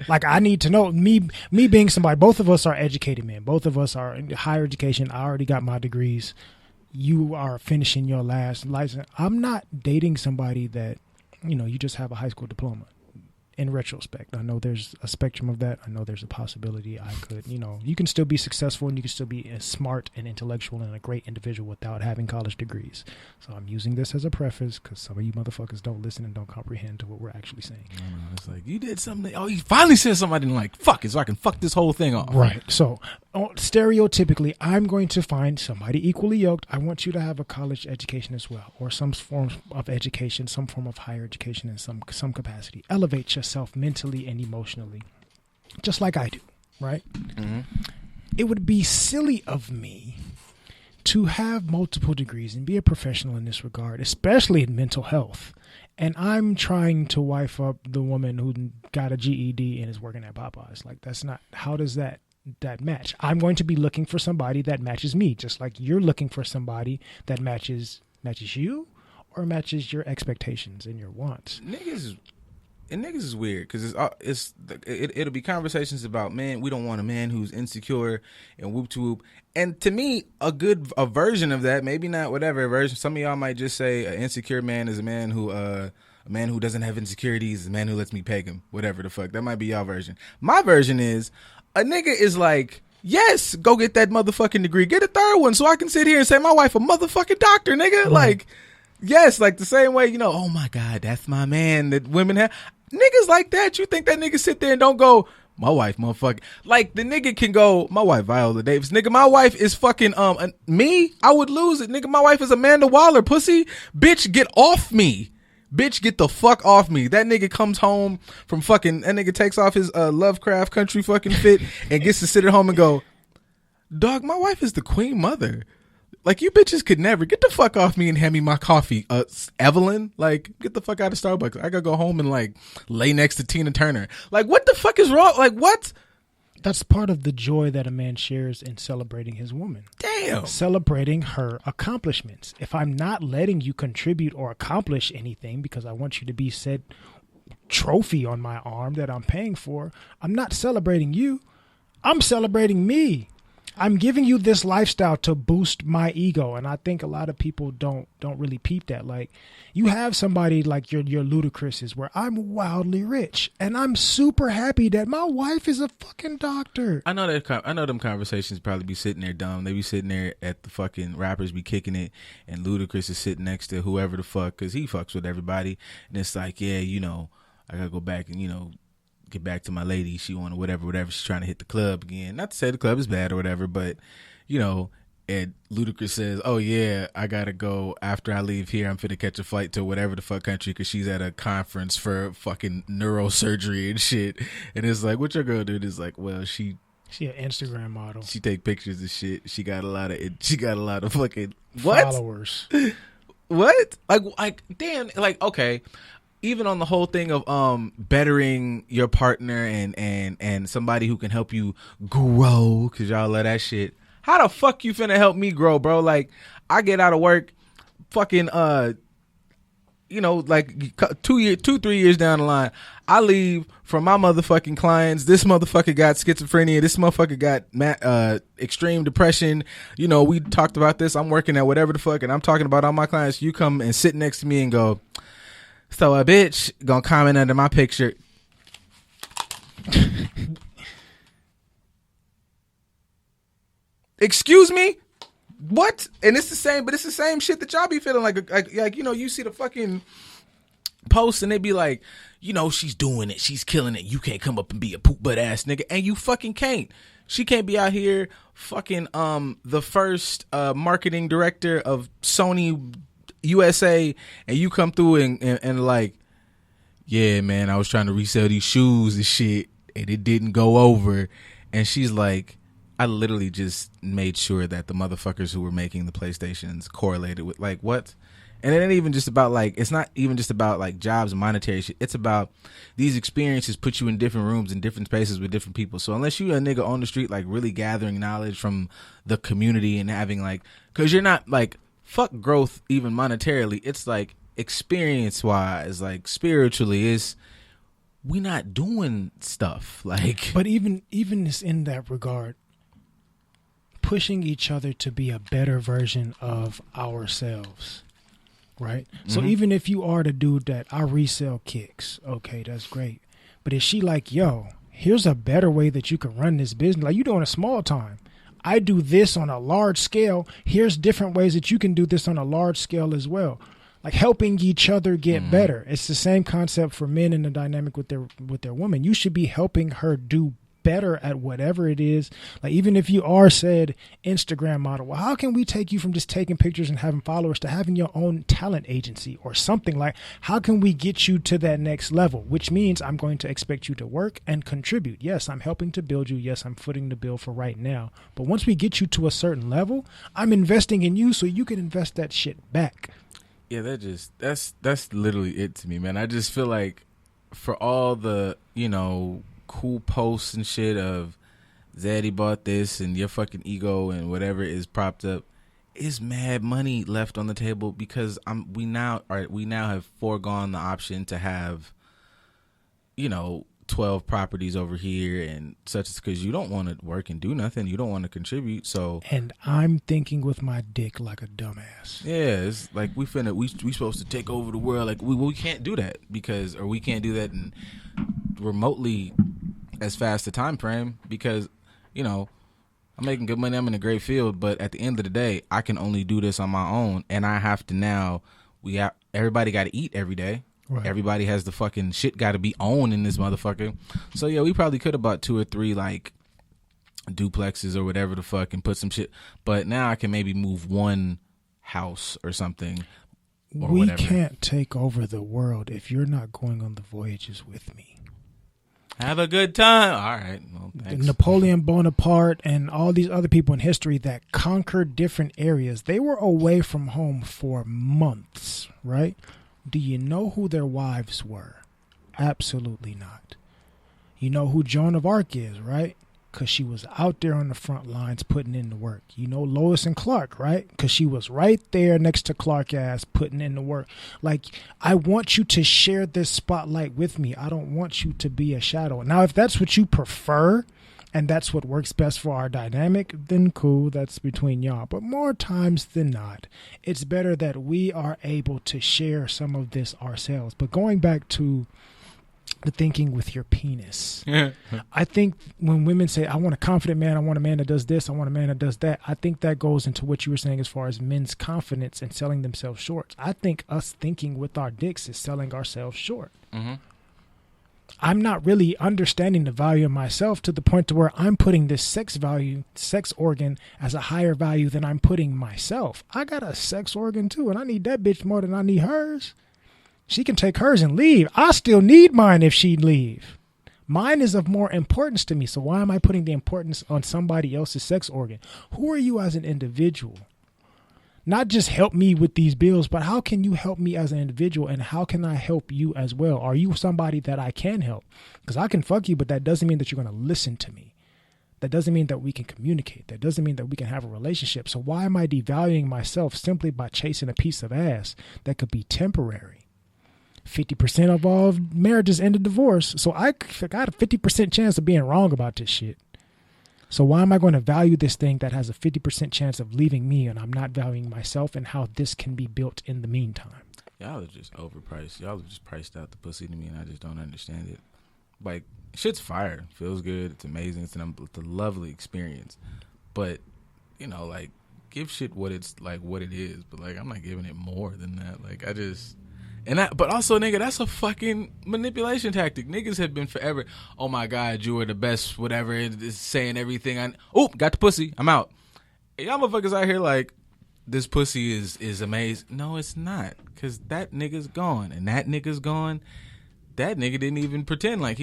Like, I need to know, me being somebody, both of us are educated men. Both of us are in higher education. I already got my degrees. You are finishing your last license. I'm not dating somebody that, you know, you just have a high school diploma. in retrospect. I know there's a spectrum of that. I know there's a possibility I could, you can still be successful and you can still be as smart and intellectual and a great individual without having college degrees. So I'm using this as a preface because some of you motherfuckers don't listen and don't comprehend to what we're actually saying. It's like, you did something. Oh, you finally said something I didn't like. Fuck it, so I can fuck this whole thing off. Right. So stereotypically, I'm going to find somebody equally yoked. I want you to have a college education as well, or some form of education, some form of higher education in some capacity. Elevate yourself mentally and emotionally, just like I do, right? Mm-hmm. It would be silly of me to have multiple degrees and be a professional in this regard, especially in mental health. And I'm trying to wife up the woman who got a GED and is working at Popeyes. Like, that's not, how does that match? I'm going to be looking for somebody that matches me, just like you're looking for somebody that matches you or matches your expectations and your wants. Niggas is weird because it'll be conversations about, man, we don't want a man who's insecure and whoop to whoop. And to me, a version of that, maybe not whatever version. Some of y'all might just say an insecure man is a man who doesn't have insecurities, a man who lets me peg him, whatever the fuck. That might be y'all version. My version is a nigga is like, yes, go get that motherfucking degree, get a third one, so I can sit here and say my wife a motherfucking doctor, nigga. Right. Like, yes, like the same way, oh my God, that's my man that women have. Niggas like that, you think that nigga sit there and don't go, my wife, motherfucker. Like, the nigga can go, my wife, Viola Davis. Nigga, my wife is fucking, me? I would lose it. Nigga, my wife is Amanda Waller, pussy. Bitch, get off me. Bitch, get the fuck off me. That nigga comes home from fucking, that nigga takes off his Lovecraft country fucking fit and gets to sit at home and go, dog, my wife is the queen mother. Like, you bitches could never get the fuck off me and hand me my coffee. Evelyn, like, get the fuck out of Starbucks. I gotta go home and, like, lay next to Tina Turner. Like, what the fuck is wrong? Like, what? That's part of the joy that a man shares in celebrating his woman. Damn. Celebrating her accomplishments. If I'm not letting you contribute or accomplish anything because I want you to be said trophy on my arm that I'm paying for, I'm not celebrating you. I'm celebrating me. I'm giving you this lifestyle to boost my ego, and I think a lot of people don't really peep that. Like, you have somebody like your Ludacris's where I'm wildly rich, and I'm super happy that my wife is a fucking doctor. I know them conversations probably be sitting there dumb. They be sitting there at the fucking rappers be kicking it, and Ludacris is sitting next to whoever the fuck, because he fucks with everybody, and it's like, yeah, I gotta go back and get back to my lady. She want whatever. She's trying to hit the club again. Not to say the club is bad or whatever, but and Ludacris says, oh yeah, I gotta go after I leave here. I'm finna catch a flight to whatever the fuck country because she's at a conference for fucking neurosurgery and shit. And it's like, what your girl do? It's like, well, she an Instagram model. She take pictures of shit. She got a lot of fucking what? Followers. What? Like damn, like, okay. Even on the whole thing of bettering your partner and somebody who can help you grow, because y'all love that shit. How the fuck you finna help me grow, bro? Like, I get out of work fucking like 3 years down the line, I leave from my motherfucking clients. This motherfucker got schizophrenia. This motherfucker got extreme depression. We talked about this. I'm working at whatever the fuck, and I'm talking about all my clients. You come and sit next to me and go, so a bitch gonna comment under my picture. Excuse me? What? And it's the same shit that y'all be feeling like you see the fucking post and they be like, she's doing it, she's killing it. You can't come up and be a poop butt ass nigga, and you fucking can't. She can't be out here fucking the first marketing director of Sony USA, and you come through and like, yeah, man, I was trying to resell these shoes and shit, and it didn't go over. And she's like, I literally just made sure that the motherfuckers who were making the PlayStations correlated with, like, what? And it ain't even just about, like, it's not even just about, like, jobs and monetary shit. It's about these experiences put you in different rooms in different spaces with different people. So unless you a nigga on the street, like, really gathering knowledge from the community and having, like, because you're not, like, fuck growth even monetarily. It's like experience wise, like spiritually, we not doing stuff like. But even in that regard, pushing each other to be a better version of ourselves, right? Mm-hmm. So even if you are the dude that I resell kicks, okay, that's great. But is she like, yo, here's a better way that you can run this business? Like, you doing a small time. I do this on a large scale. Here's different ways that you can do this on a large scale as well. Like helping each other get better. It's the same concept for men in the dynamic with their woman. You should be helping her do better at whatever it is. Like, even if you are said Instagram model, well, how can we take you from just taking pictures and having followers to having your own talent agency or something? Like, how can we get you to that next level? Which means I'm going to expect you to work and contribute. Yes, I'm helping to build you. Yes, I'm footing the bill for right now. But once we get you to a certain level, I'm investing in you so you can invest that shit back. Yeah, that's literally it to me, man. I just feel like for all the, cool posts and shit of Zaddy bought this and your fucking ego and whatever is propped up, is mad money left on the table because we now have foregone the option to have 12 properties over here and such, because you don't want to work and do nothing, you don't want to contribute. So, and I'm thinking with my dick like a dumbass. Yeah, it's like we supposed to take over the world. Like we can't do that or we can't do that in remotely as fast a time frame because I'm making good money, I'm in a great field, but at the end of the day I can only do this on my own, and I have to now everybody got to eat every day. Right. Everybody has the fucking shit got to be owned in this motherfucker. So yeah, we probably could have bought 2 or 3 like duplexes or whatever the fuck and put some shit, but now I can maybe move one house or something. Or we whatever. Can't take over the world if you're not going on the voyages with me. Have a good time. All right. Well, thanks. Napoleon Bonaparte and all these other people in history that conquered different areas, they were away from home for months, right? Do you know who their wives were? Absolutely not. You know who Joan of Arc is, right? Because she was out there on the front lines putting in the work. You know Lois and Clark, right? Because she was right there next to Clark ass putting in the work. Like, I want you to share this spotlight with me. I don't want you to be a shadow. Now, if that's what you prefer and that's what works best for our dynamic, then cool, that's between y'all. But more times than not, it's better that we are able to share some of this ourselves. But going back to the thinking with your penis. I think when women say, I want a confident man, I want a man that does this, I want a man that does that, I think that goes into what you were saying as far as men's confidence and selling themselves short. I think us thinking with our dicks is selling ourselves short. Mm-hmm. I'm not really understanding the value of myself to the point to where I'm putting this sex organ as a higher value than I'm putting myself. I got a sex organ too, and I need that bitch more than I need hers. She can take hers and leave. I still need mine if she'd leave. Mine is of more importance to me. So why am I putting the importance on somebody else's sex organ? Who are you as an individual? Not just help me with these bills, but how can you help me as an individual, and how can I help you as well? Are you somebody that I can help? Because I can fuck you, but that doesn't mean that you're going to listen to me. That doesn't mean that we can communicate. That doesn't mean that we can have a relationship. So why am I devaluing myself simply by chasing a piece of ass that could be temporary? 50% of all marriages end in divorce. So I got a 50% chance of being wrong about this shit. So why am I going to value this thing that has a 50% chance of leaving me, and I'm not valuing myself and how this can be built in the meantime? Y'all are just overpriced. Y'all have just priced out the pussy to me, and I just don't understand it. Like, shit's fire. Feels good. It's amazing. It's a lovely experience. But, like, give shit what it's like, what it is. But, like, I'm not giving it more than that. Like, but also, nigga, that's a fucking manipulation tactic. Niggas have been forever, oh my God, you are the best, whatever, is saying everything. Got the pussy, I'm out. Y'all motherfuckers out here like, this pussy is amazing. No, it's not, because that nigga's gone, and that nigga's gone. That nigga didn't even pretend like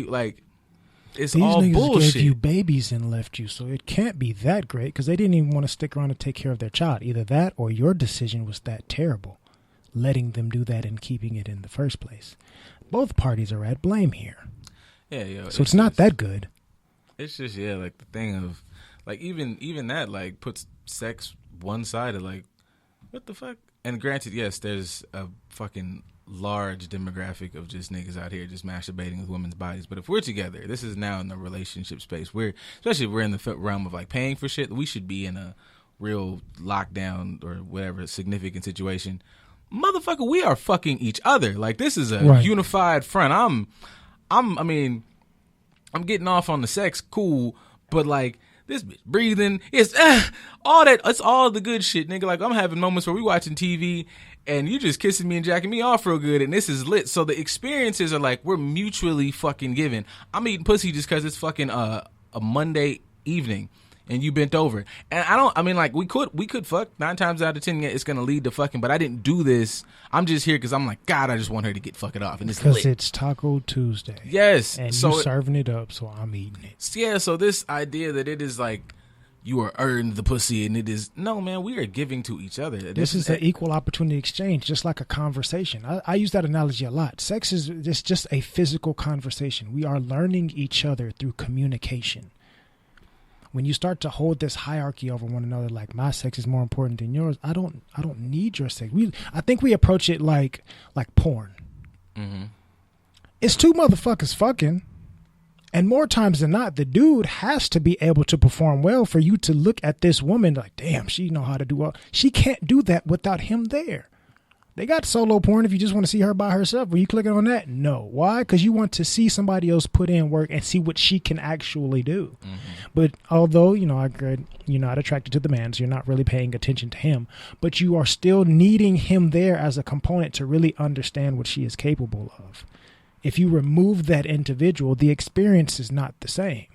it's these all niggas bullshit. Gave you babies and left you, so it can't be that great, because they didn't even want to stick around to take care of their child. Either that or your decision was that terrible, letting them do that and keeping it in the first place. Both parties are at blame here. Yeah. So it's not that good. It's just, like the thing of, like, even that, like, puts sex one-sided, like, what the fuck? And granted, yes, there's a fucking large demographic of just niggas out here just masturbating with women's bodies. But if we're together, this is now in the relationship space. Especially if we're in the realm of, like, paying for shit, we should be in a real lockdown or whatever significant situation. Motherfucker, we are fucking each other. Like, this is a unified front. I mean, I'm getting off on the sex, cool, but like this bitch breathing, it's all that. It's all the good shit, nigga. Like I'm having moments where we watching TV and you just kissing me and jacking me off real good, and this is lit. So the experiences are like we're mutually fucking giving. I'm eating pussy just because it's fucking a Monday evening. And you bent over, and I mean, like we could fuck 9 times out of 10. It's gonna lead to fucking, but I didn't do this. I'm just here because I'm like, God, I just want her to get fucking off, and it's because lit. It's Taco Tuesday. Yes, and so you serving it up, so I'm eating it. Yeah, so this idea that it is like you are earned the pussy, and it is no, man. We are giving to each other. This is an equal opportunity exchange, just like a conversation. I use that analogy a lot. Sex is just a physical conversation. We are learning each other through communication. When you start to hold this hierarchy over one another, like my sex is more important than yours, I don't need your sex. I think we approach it like porn. Mm-hmm. It's 2 motherfuckers fucking, and more times than not, the dude has to be able to perform well for you to look at this woman like, damn, she know how to do well. She can't do that without him there. They got solo porn if you just want to see her by herself. Were you clicking on that? No. Why? Because you want to see somebody else put in work and see what she can actually do. Mm-hmm. But although, I agree, you're not attracted to the man, so you're not really paying attention to him, but you are still needing him there as a component to really understand what she is capable of. If you remove that individual, the experience is not the same.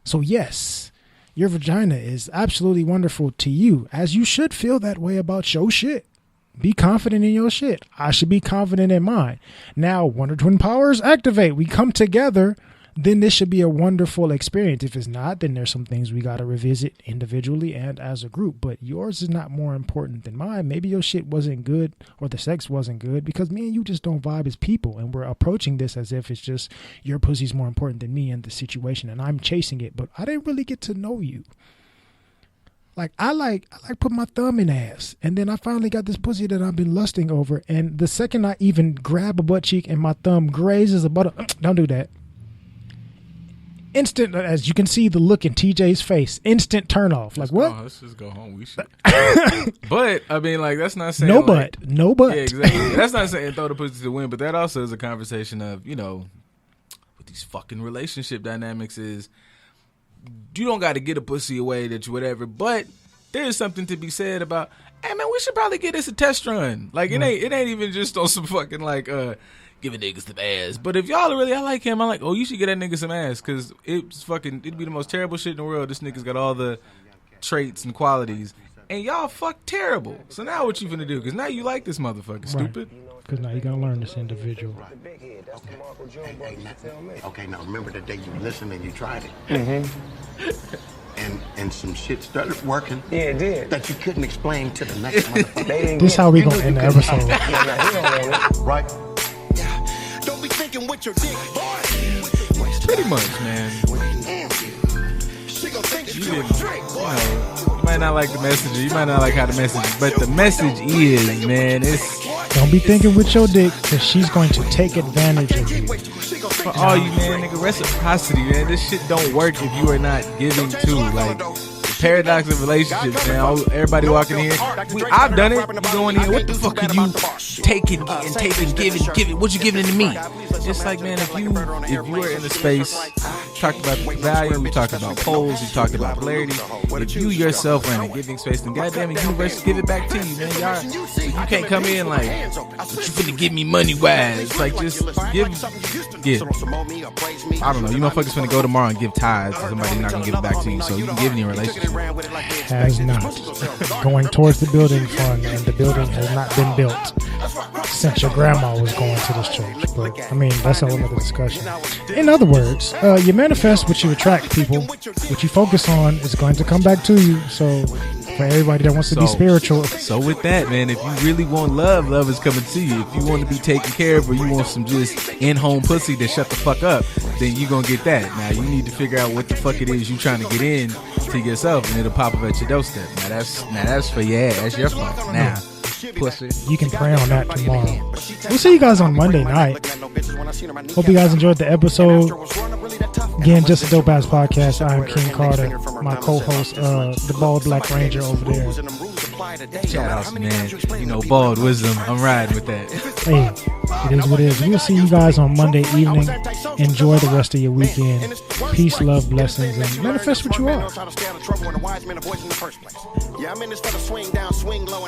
So yes, your vagina is absolutely wonderful to you, as you should feel that way about your shit. Be confident in your shit. I should be confident in mine. Now, Wonder Twin powers activate. We come together, then this should be a wonderful experience. If it's not, then there's some things we got to revisit individually and as a group. But yours is not more important than mine. Maybe your shit wasn't good or the sex wasn't good because me and you just don't vibe as people. And we're approaching this as if it's just your pussy's more important than me in the situation. And I'm chasing it, but I didn't really get to know you. Like I like put my thumb in ass, and then I finally got this pussy that I've been lusting over, and the second I even grab a butt cheek and my thumb grazes a butt, don't do that. Instant, as you can see the look in TJ's face, instant turn off. Like what? Let's just go home. We should. But I mean, like that's not saying no butt. Yeah, exactly. That's not saying throw the pussy to win, but that also is a conversation of with these fucking relationship dynamics is. You don't got to get a pussy away that you whatever, but there's something to be said about. Hey man, we should probably get this a test run. Like it ain't even just on some fucking like giving niggas some ass. But if y'all are really, I like him. I'm like, oh, you should get that nigga some ass because it'd be the most terrible shit in the world. This nigga's got all the traits and qualities, and y'all fuck terrible. So now what you finna do? Because now you like this motherfucker, stupid. Because now you gotta learn this individual. Okay, now remember the day you listened and you tried it. Mm-hmm. And some shit started working. Yeah, it did. That you couldn't explain to the next motherfucker. This is how we gonna end the episode. Right? Don't be thinking with your dick, boy. Pretty much, man. You might not like the message. You might not like how the message is, but the message is, man, it's. Don't be thinking with your dick, because she's going to take advantage of you. For all you, man, nigga, reciprocity, man. This shit don't work if you are not giving to. Like, the paradox of relationships, man. Everybody walking in here. I've done it. You go in here. What the fuck are you taking and taking, giving? What you giving to me? It's like, man, if you are in the space, talked about value, we talked about poles, we talked about polarity. If you yourself are in a giving space, then goddamn it, universe give it back to you, man. Y'all, you can't come in like, what you finna give me money wise? It's like, just give. I don't know. You motherfuckers finna go tomorrow and give tithes to somebody not gonna give it back to you. So you can give in your relationship. Has not. Going towards the building fund, and the building has not been built since your grandma was going to this church. But I mean, that's a whole other discussion. In other words, you manifest what you attract, people. What you focus on is going to come back to you. So for everybody that wants to be spiritual. So with that, man, if you really want love, love is coming to you. If you want to be taken care of, or you want some just in-home pussy to shut the fuck up, then you gonna get that. Now you need to figure out what the fuck it is you trying to get in to yourself, and it'll pop up at your doorstep. Now that's for your ass. That's your fault. Now, pussy. You can pray on that tomorrow. We'll see you guys on Monday night. Hope you guys enjoyed the episode. Again, Just a Dope Ass Podcast. I am King Carter. My co-host, the Bald Black Ranger over there. Shout out, man. Bald wisdom. I'm riding with that. Hey. It is what it is. We'll see you guys on Monday evening. Enjoy the rest of your weekend. Peace, love, blessings, and manifest what you are. Yeah, I'm in this for the swing down, swing low.